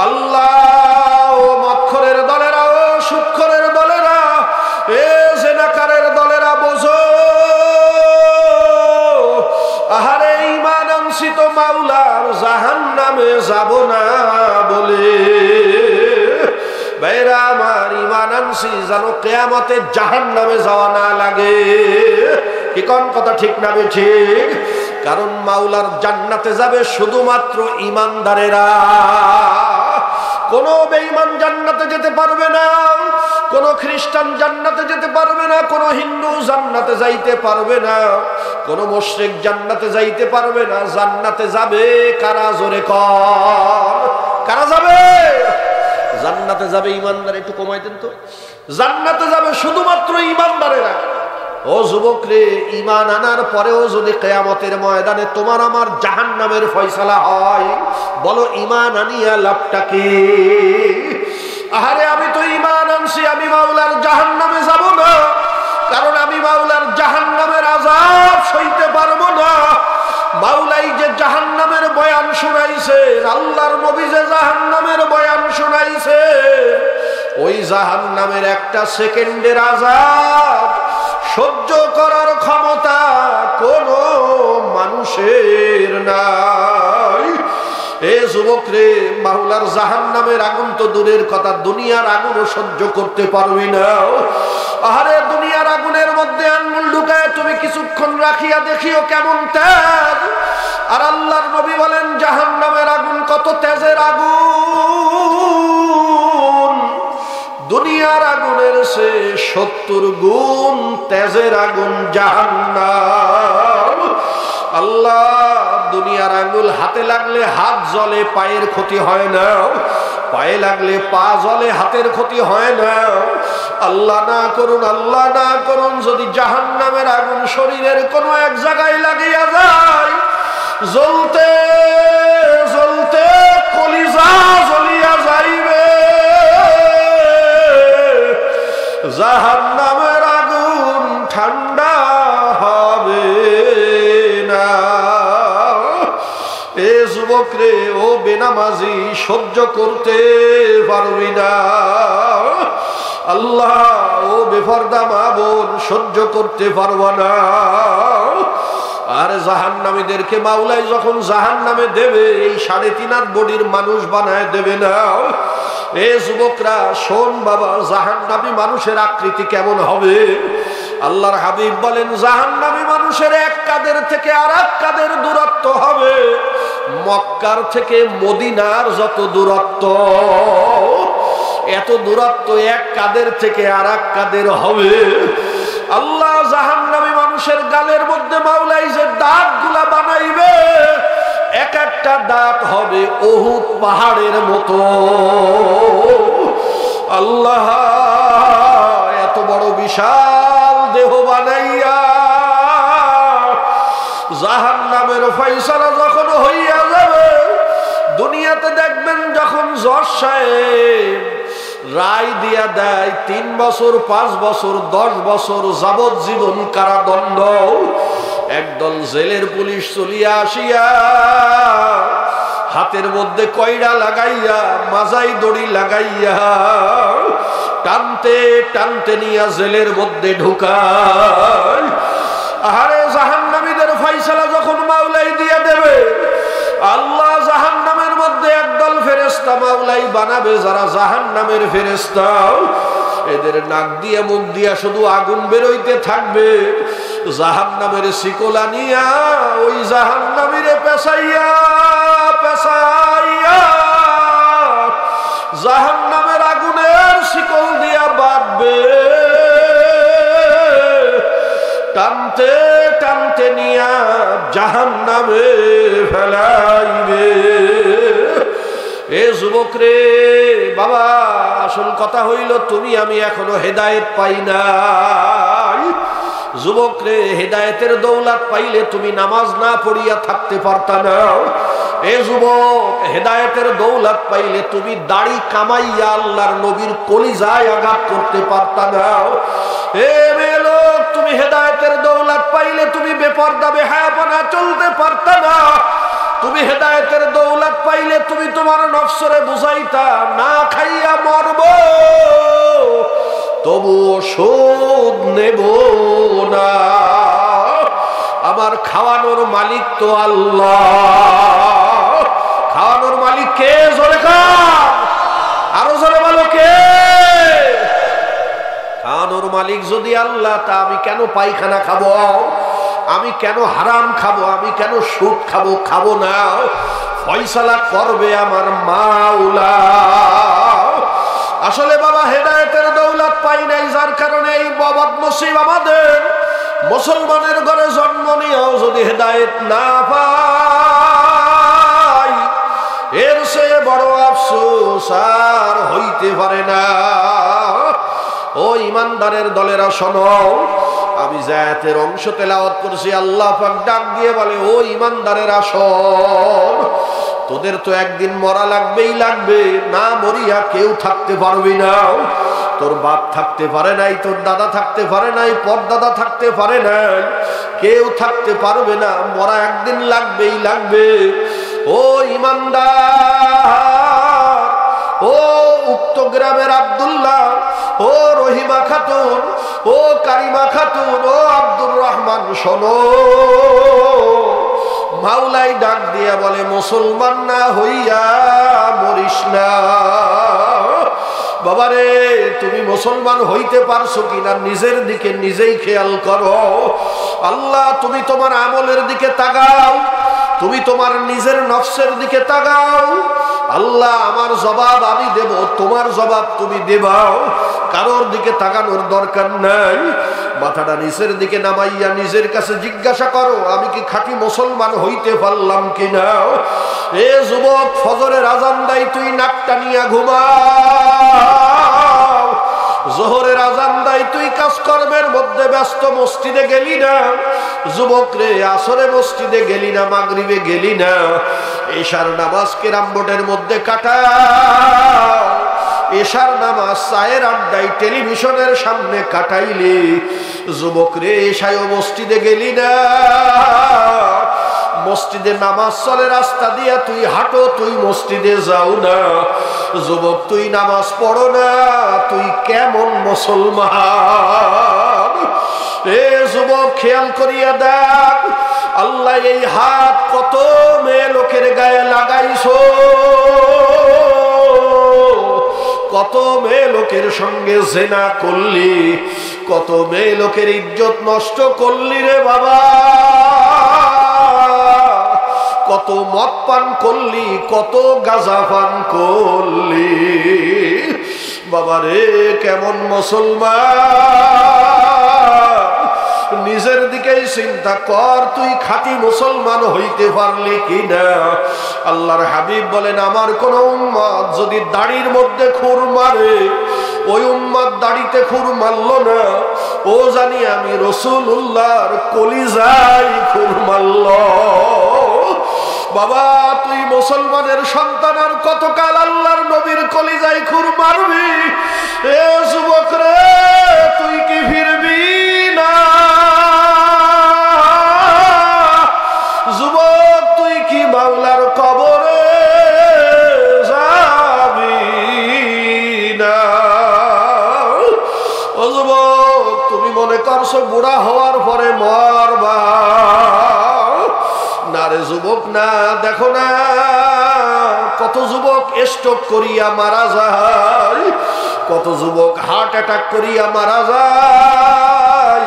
আল্লাহ ও মক্খরের দলেরা, ও সুক্ষরের দলেরা, এ জেনাকারের দলেরা, বোঝো, আহারে ঈমান আনছি তো মাওলার জাহান্নামে যাব না বলে। ভাইরা আমার, ঈমান আনছি যেন কিয়ামতে জাহান্নামে যাওয়া না লাগে। কি কোন কথা ঠিক না ঠিক? কারণ মাওলার জান্নাতে যাবে শুধুমাত্র ঈমানদারেরা। কোন বেঈমান জান্নাতে যেতে পারবে না, কোন খ্রিস্টান জান্নাতে যেতে পারবে না, কোন হিন্দু জান্নাতে যাইতে পারবে না, কোন মুশরিক জান্নাতে যাইতে পারবে না। জান্নাতে যাবে কারা? জোরে কর, কারা যাবে? জান্নাতে যাবে ঈমানদার। একটু কমাই দেন তো। জান্নাতে যাবে শুধুমাত্র ঈমানদারেরা। ও যুবক রে, ঈমান আনার পরেও যদি কিয়ামতের ময়দানে তোমার আমার জাহান্নামের ফয়সালা হয়, বলো ঈমান আনিয়া লাভটা কি? আহারে, আমি তো ঈমান আনছি, আমি মাওলার জাহান্নামে যাব না, কারণ আমি মাওলার জাহান্নামের আযাব সইতে পারবো না। মাওলাই যে জাহান্নামের বয়ান শোনাইছে, আল্লাহর নবী যে জাহান্নামের বয়ান শোনাইছে, ওই জাহান্নামের একটা সেকেন্ডের আযাব সহ্য করার ক্ষমতা কোন মানুষের নাই। এ যুবক রে, মাওলার জাহান্নামের আগুন তো দূরের কথা, দুনিয়ার আগুনও সহ্য করতে পারবি না। আহারে, দুনিয়ার আগুনের মধ্যে আঙ্গুল ঢুকায় তুমি কিছুক্ষণ রাখিয়া দেখিও কেমন তেজ। আর আল্লাহর নবী বলেন জাহান্নামের আগুন কত তেজের আগুন, দুনিয়ার আগুনের সে 70 গুণ তেজের আগুন জাহান্নাম। আল্লাহ, দুনিয়ার আঙ্গুল হাতে লাগলে হাত জ্বলে, পায়ের ক্ষতি হয় না, পায়ে লাগলে পা জ্বলে, হাতের ক্ষতি হয় না। আল্লাহ না করুন, আল্লাহ না করুন, যদি জাহান্নামের আগুন শরীরের কোনো এক জায়গায় লাগিয়া যায়, জ্বলতে জ্বলতে কলিজা জ্বলিয়া যাইবে। জাহান্নামের আগুন ঠান্ডা হবে না। এ যুবক রে, ও বেনামাজি, সহ্য করতে পারবি না। আল্লাহ, ও বেপরদা মা বোন, সহ্য করতে পারব না। আর জাহান্নামীদেরকে মাওলাই যখন জাহান্নামে দেবে এই 3.5 বডির মানুষ বানায় দেবে না। এ যুবকরা শোন বাবা, জাহান্নামী মানুষের আকৃতি কেমন হবে? আল্লাহর হাবিব বলেন জাহান্নামী মানুষের এক কাদের থেকে আর এক কাদের দূরত্ব হবে মক্কার থেকে মদিনার যত দূরত্ব, এত দূরত্ব এক কাদের থেকে আর এক কাদের হবে। আল্লাহ জাহান্নামী মানুষের গালের মধ্যে মাওলাই যে দাঁত গুলা বানাইবে, এক একটা দাঁত হবে উহুদ পাহাড়ের মতো। আল্লাহ এত বড় বিশাল দেহ বানাইয়া জাহান্নামের ফয়সালা যখন হইয়া যাবে, দুনিয়াতে দেখবেন যখন জজ সাহেব রায় দিয়া দেয় 3 বছর 5 বছর 10 বছর যাবজ্জীবন কারাদণ্ড, একদল জেলের পুলিশ চলিয়া আসিয়া হাতের মধ্যে কয়রা লাগাইয়া মাজাই দড়ি লাগাইয়া টানতে টানতে নিয়া জেলের মধ্যে ঢুকায়। আরে জাহান্নামীদের ফয়সালা যখন মাওলাই দিয়ে দেবে, আল্লাহ জাহান্নামের মধ্যে একদল ফেরেশতা মাওলাই বানাবে যারা জাহান্নামের ফেরেশতা, এদের নাক দিয়ে মুখ দিয়া শুধু আগুন বেরোইতে থাকবে। জাহান্নামের শিকলা নিয়া ওই জাহান্নামীরে পেছাইয়া পেছাইয়া জাহান্নামের আগুনের শিকল দিয়া বাঁধবে, টানতে টানতে নিয়া জাহান্নামে ফেলাইবে। এ যুবক রে বাবা, আসল কথা হইল তুমি আমি এখনো হেদায়েত পাই নাই। যুবক রে, হেদায়েতের দৌলত পাইলে তুমি নামাজ না পড়িয়া থাকতে পারতা না। এ যুবক, হেদায়েতের দৌলত পাইলে তুমি দাড়ি কামাইয়া আল্লাহর নবীর কলিজায় আঘাত করতে পারতা না। এ মেয়ে লোক, তুমি হেদায়েতের দৌলত পাইলে তুমি বেপরদা বেহায়াপনা চলতে পারতা না। তুমি হেদায়েতের দৌলত পাইলে তুমি তোমার নফসরে বুঝাইতা না খাইয়া মরব, তবু ওষুধ নেব না। আমার খাওয়ানোর মালিক তো আল্লাহ। খাওয়ানোর মালিক কে? জোরে কা, আরো জোরে বলো কে? খাওয়ানোর মালিক যদি আল্লাহ, তা আমি কেন পায়খানা খাবো? আমি কেন হারাম খাবো? আমি কেন সুদ খাবো? খাবো না। ফয়সালা করবে আমার মাওলা। আসলে বাবা, হেদায়েতের দৌলত পাই নাই, যার কারণে এই বদনসিব আমাদের। মুসলমানের ঘরে জন্ম নিয়েও যদি হেদায়েত না পাই, এর চেয়ে বড় আফসোস আর হইতে পারে না। ও ইমানদারের দলেরা শোনো, আমি জায়াতের অংশ তেলাওয়াত করছি, আল্লাহ পাক ডাক দিয়ে বলে, ও ইমানদারেরা শোন, তোদের তো একদিন মরা লাগবেই লাগবে, না মরিয়া কেউ থাকতে পারবি না। তোর বাপ থাকতে পারে নাই, তোর দাদা থাকতে পারে নাই, পরদাদা থাকতে পারে নাই, কেউ থাকতে পারবে না, মরা একদিন লাগবেই লাগবে। ও ইমানদার, ও উক্ত গ্রামের আব্দুল্লাহ, ও রহিমা খাতুন, ও কারিমা খাতুন, ও আব্দুর রহমান, শোনো, মাওলাই ডাক দিয়া বলে, মুসলমান না হইয়া মরিস না। বাবারে, তুমি মুসলমান হইতে পারছো কিনা নিজের দিকে নিজেই খেয়াল করো। আল্লাহ, তুমি তোমার আমলের দিকে তাকাও, তুমি তোমার নিজের নফসের দিকে তাকাও। আল্লাহ, আমার জবাব আমি দেব, তোমার জবাব তুমি দেবাও। কারোর দিকে তাকানোর দরকার নাই। মাথাটা নিচের দিকে নামাইয়া নিজের কাছে জিজ্ঞাসা করো, আমি কি খাঁটি মুসলমান হইতে পারলাম কিনা? এ যুবক, ফজরের আজান দেয়, তুই নাকটা নিয়া ঘুমাও। জোহরের আজান দেয়, তুই কাজকর্মের মধ্যে ব্যস্ত, মসজিদে গেলি না। যুবক রে, আসরে মসজিদে গেলি না, মাগরিবে গেলি না, এশার নামাজ কেরাম বোর্ডের মধ্যে কাটা। এশার নামাজ চায়ের আড্ডায় টেলিভিশনের সামনে কাটাইলি। যুবক রে, এশায়ও মসজিদে গেলি না। মসজিদে নামাজ চলে রাস্তা দিয়া, তুই হাঁটো, তুই মসজিদে যাও না। যুবক, তুই নামাজ পড়ো না, তুই কেমন মুসলমান? এ যুবক, খেয়াল করিয়া দেখ, আল্লাহ এই হাত কত মেয়ে লোকের গায়ে লাগাইছো, কত মেয়ে লোকের সঙ্গে জেনা করলি, কত মেয়ে লোকের ইজ্জত নষ্ট করলি রে বাবা, কত মদ পান করলি, কত গাঁজা পান করলি বাবা রে। কেমন মুসলমান, নিজের দিকেই চিন্তা কর, তুই খাঁটি মুসলমান হইতে পারলি কিনা। আল্লাহর হাবিব বলেন, আমার কোন উম্মত যদি দাড়ির মধ্যে খুর মারে, ওই উম্মত দাড়িতে খুর মারল না, ও জানি আমি রাসূলুল্লাহর কলিজায় খুর মারল। বাবা তুই মুসলমানের সন্তান, আর কতকাল আল্লাহর নবীর কলিজায় খুর মারবি? এ যুবক রে, তুই কি ফিরবি না? যুবক তুই কি মাওলার কবরে যাবি না? ও যুবক, তুমি মনে করছো বুড়া হওয়ার পরে মরবা? না রে যুবক, না। দেখো না কত যুবক স্ট্রোক করিয়া মারা যায়, কত যুবক হার্ট অ্যাটাক করিয়া মারা যায়,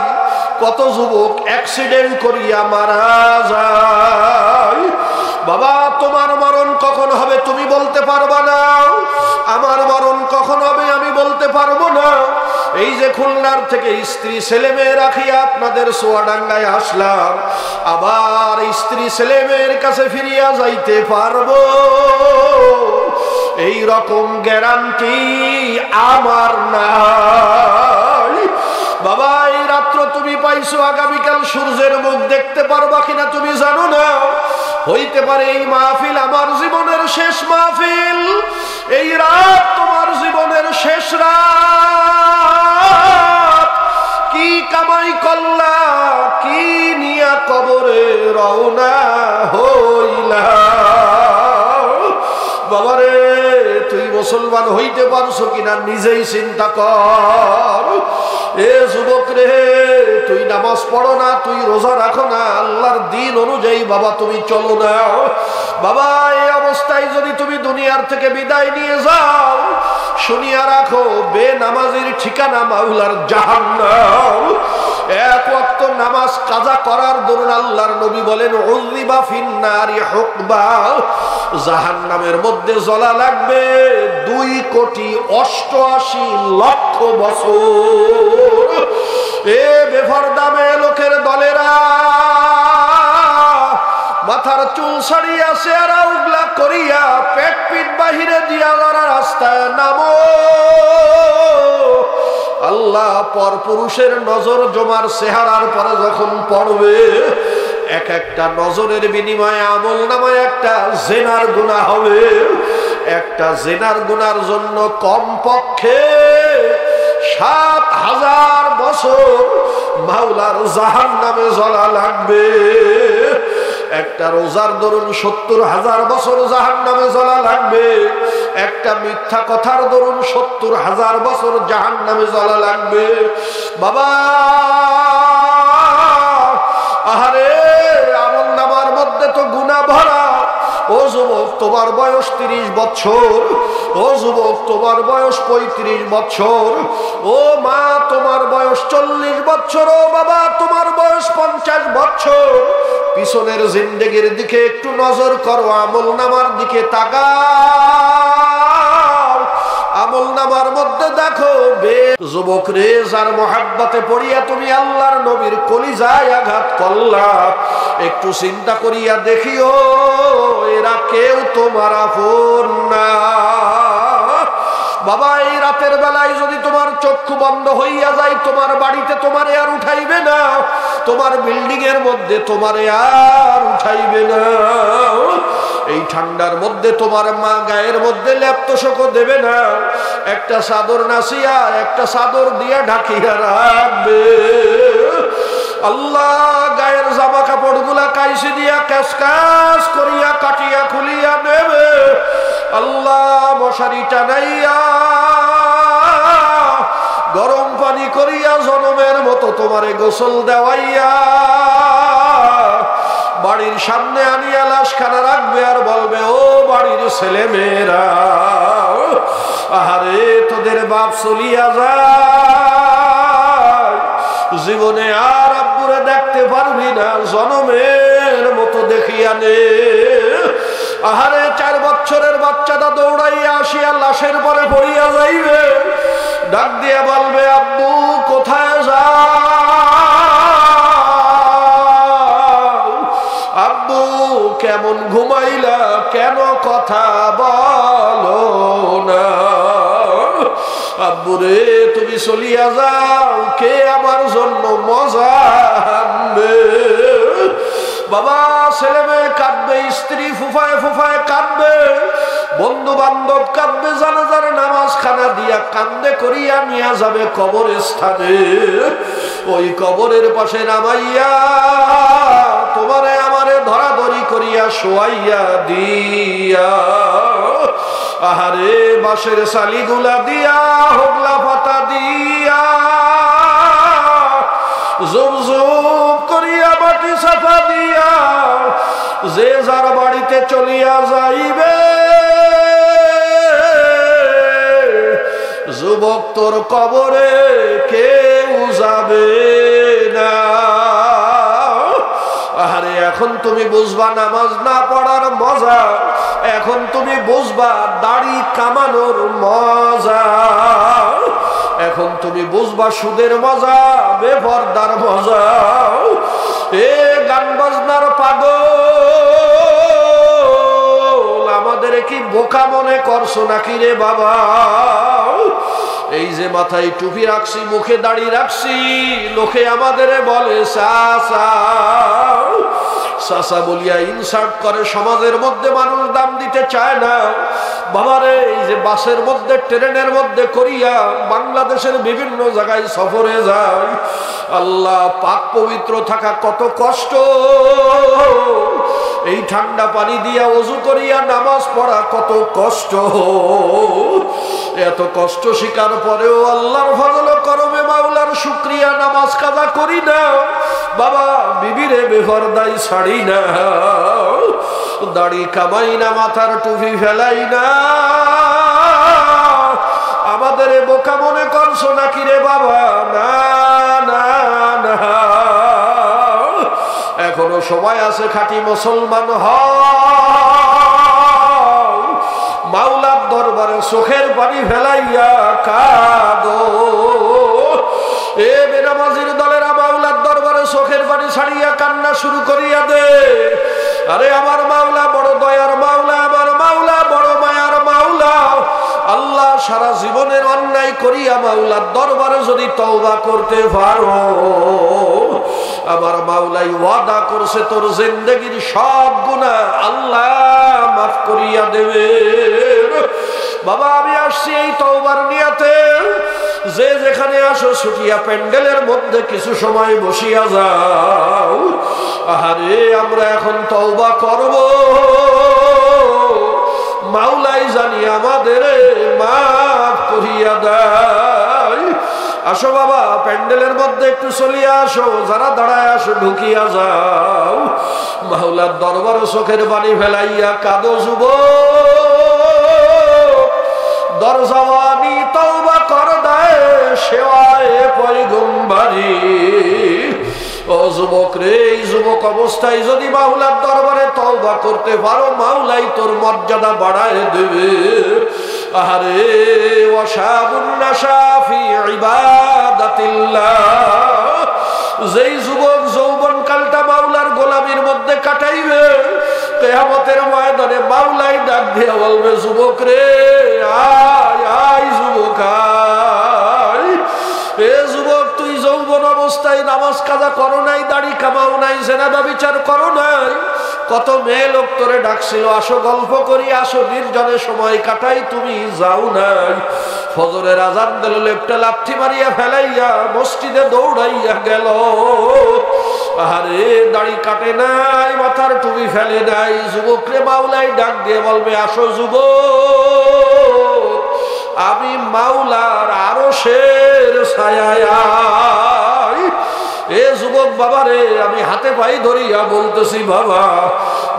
কত যুবক অ্যাক্সিডেন্ট করিয়া মারা যায়। বাবা তোমার মরণ কখন হবে তুমি বলতে পারবা না, আমার মরণ কখন হবে আমি বলতে পারবো না। এই যে খুলনার থেকে স্ত্রী ছেলে মেয়ে রাখিয়া আপনাদের চুয়াডাঙ্গায় আসলাম, আবার স্ত্রী ছেলে মেয়ের কাছে ফিরিয়া যাইতে পারবো এই রকম গ্যারান্টি আমার নাই। বাবা এই রাত্র তুমি পাইছো, আগামীকাল সূর্যের মুখ দেখতে পারবা কিনা তুমি জানো না। হইতে পারে এই মাহফিল আমার জীবনের শেষ মাহফিল, এই রাত তোমার জীবনের শেষ রাত। কি কামাই করলা, কি নিয়া কবরে রওনা হইলা? বাবারে তুই মুসলমান হইতে পারছো কিনা নিজেই চিন্তা কর। এ যুবক রে, তুই নামাজ পড়ো না, তুই রোজা রাখো না, আল্লাহর দিন অনুযায়ী বাবা তুমি চলো না। বাবা এই অবস্থায় যদি তুমি দুনিয়ার থেকে বিদায় নিয়ে যাও, শুনিয়া রাখো বেনামাজির ঠিকানা মাওলার জাহান্নাম। এক ওয়াক্ত নামাজ কাজা করার দরুন আল্লাহর নবী বলেন, উযিবা ফিন্নারি হুকবা, জাহান্নামের মধ্যে জ্বলা লাগবে 2,88,00,000 বছর। এ বেফরদা মেয়ে লোকের দলেরা, মাথার চুল ছাড়িয়া চেহারা উগলা করিয়া পেট পিট বাহিরে দিয়া রাস্তায় নামো। আল্লাহ পর পুরুষের নজর জমার চেহারার পরে যখন পড়বে, এক একটা নজরের বিনিময়ে আমল নামায় একটা জেনার গুনাহ হবে। একটা জেনার গুনার জন্য কমপক্ষে 7,000 বছর মাওলার জাহান্নামে জ্বলা লাগবে। একটা রোজার দরুন 70,000 বছর জাহান্নামে জ্বলা লাগবে। একটা মিথ্যা কথার দরুন 70,000 বছর জাহান্নামে জ্বলা লাগবে। বাবা আহারে, আমল নামার মধ্যে তো গুনাহ ভরা। ও যুবক তোমার বয়স 30 বছর, ও যুবক তোমার বয়স 35 বছর, ও মা তোমার বয়স 40 বছর, ও বাবা তোমার বয়স 50 বছর। পিছনের জিন্দেগির দিকে একটু নজর করো, আমল নামার দিকে তাকাও। আমল নামার মধ্যে দেখো যুবক রে, যার মহাব্বতে পড়িয়া তুমি আল্লাহর নবীর কলিজায় আঘাত করলা, একটু চিন্তা করিয়া দেখিও এরা কেউ তোমার আপন না। বাবা এই রাতের বেলায় যদি তোমার চক্ষু বন্ধ হইয়া যায়, তোমার বাড়িতে তোমারে আর উঠাইবে না, তোমার বিল্ডিং এর মধ্যে তোমারে আর উঠাইবে না। এই ঠান্ডার মধ্যে তোমার মা গায়ের মধ্যে লেপ্তশোক দেবে না, একটা চাদর নাসিয়া একটা চাদর দিয়া ঢাকিয়া রাখবে। আল্লাহ গায়ের জামা কাপড় গুলা কাইসি দিয়া ক্যাসকাস করিয়া কাটিয়া খুলিয়া নেবে। আল্লাহ মশারি টানাইয়া গরম পানি করিয়া জনমের মতো তোমারে গোসল দেওয়াইয়া বাড়ির সামনে আনিয়া লাশখানা রাখবে আর বলবে, ও বাড়ির ছেলে মেয়েরা, আহারে তোদের বাপ চলিয়া যায়, জীবনে আর আব্বুরে দেখতে পারবি না, জনমের মতো দেখিয়া নে। আহারে 4 বছরের বাচ্চাটা দৌড়াইয়া আসিয়া লাশের পরে পড়িয়া যাইবে, ডাক দিয়া বলবে, আব্বু কোথায় যাও, আব্বু কেমন ঘুমাইলা, কেন কথা বলো না, আব্বু রে তুমি চলিয়া যাও, কে আমার জন্য মজা আনবে। বাবা ছেলে মেয়ে কাঁদবে, স্ত্রী ফুফায় ফুফায় কাঁদবে, বন্ধু বান্ধব কাঁদবে, জানাজার নামাজ খানা দিয়া কান্দে করিয়া নিয়ে যাবে কবরের স্থানে। ওই কবরের পাশে নামাইয়া তোমারে আমারে ধরাধরি করিয়া শোয়াইয়া দিয়া, আহারে বাঁশের শালিগুলা দিয়া, হোগলা পাতা দিয়া, জুম জুম করিয়া মাটি চাপা দিয়া, যে যার বাড়িতে চলিয়া যাইবে, যুবক তোর কবরে কেউ যাবে না। আরে এখন তুমি বুঝবা নামাজ না পড়ার মজা, এখন তুমি বুঝবা দাড়ি কামানোর মজা, এখন তুমি বুঝবা সুদের মজা, বেপরদার মজা। এ গান বাজনার পাগল, আমাদের কি বোকা মনে করছো নাকি রে বাবা? এই যে মাথায় টুপি রাখছি, মুখে দাড়ি রাখছি, লোকে আমাদের বলে চাচা চাচা বলিয়া ইনসার্ট করে, সমাজের মধ্যে মানুষ দাম দিতে চায় না। বাবারে এই যে বাসের মধ্যে ট্রেনের মধ্যে করিয়া বাংলাদেশের বিভিন্ন জায়গায় সফরে যায়, আল্লাহ পাক পবিত্র থাকা কত কষ্ট, এই ঠান্ডা পানি দিয়া ওযু করিয়া নামাজ পড়া কত কষ্ট, এত কষ্ট স্বীকার পরেও আল্লাহর ফজল করমে মাওলার শুকরিয়া নামাজ কাজা করি না বাবা, বিবিরে বেপরদাই ছাড়ি না, দাড়ি কামাই না, মাথার টুপি ফেলাই না। আমাদের বোকা মনে করছো নাকি রে বাবা? না না না, এখনো সময় আছে, খাঁটি মুসলমান হও, মাওলার দরবারে চোখের পানি ফেলাইয়া কাঁদো। এ বেনামাজির দলেরা মাওলার দরবারে চোখের পানি ছাড়িয়া কান্না শুরু করিয়া দে। আরে আমার মাওলা বড় দয়ার মাওলা, আমার মাওলা বড় মায়ার মাওলা। আল্লাহ সারা জীবনের অন্যায় করিয়া মাওলার দরবারে যদি তওবা করতে পারো, আমার মাওলাই ওয়াদা করছে তোর জিন্দেগীর সব গুনাহ আল্লাহ মাফ করিয়া দেবে। বাবা আমি আসছি এই তওবার নিয়তে, যে যেখানে আসো ছুটিয়া প্যান্ডেলের মধ্যে কিছু সময় বসিয়া যাও। আহারে আমরা এখন তওবা করব, মাওলাই জানি আমাদের মাফ করিয়া দেয়। আসো বাবা প্যান্ডেলের মধ্যে একটু চলিয়া আসো, যারা দাঁড়ায় আসো ঢুকিয়া যাও, মাওলার দরবারে চোখের পানি ফেলাইয়া কাঁদো যুবক, দরজাওয়ানি তওবা কর দেয় সেওয়ায় পয়গম্বরী। ও যুবক রে, এই যুবক অবস্থায় যদি মাওলার দরবারে তওবা করতে পারো, মাওলাই তোর মর্যাদা বাড়ায় দেবে। আহারে ওয়াশাবুন নাশা ফি ইবাদাতিল্লাহ, যেই যুবক যৌবনকালটা মাওলার গোলামির মধ্যে কাটাইবে, কিয়ামতের ময়দানে মাওলাই ডাক দিয়া বলবে, যুবক রে আয় আয় যুবক আয়। এ যুবক তুই যৌবন অবস্থায় নামাজ কাজা করো নাই, দাড়ি কামাও নাই, জেনা ব্যভিচার করো নাই, কত মেয়ে লোক তোরে ডাকছিল আসো গল্প করি, আসো নির্জনে সময় কাটাই, তুমি যাও নাই। ফজরের আজান দিল, লেপটা লাথি মারিয়া ফেলাইয়া মসজিদে দৌড়াইয়া গেল। আরে দাড়ি কাটে নাই, মাথার টুপি ফেলে নাই, যুবক রে মাওলাই ডাক দিয়ে বলবে, আসো যুবক, আমি মাওলার আরশের ছায়ায়। এ যুবক যুবক বাবারে, আমি হাতে পাই ধরিয়া বলতেছি বাবা,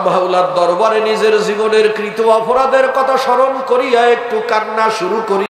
মাওলার দরবারে নিজের জীবনের কৃত অপরাধের কথা স্মরণ করিয়া একটু কান্না শুরু করি।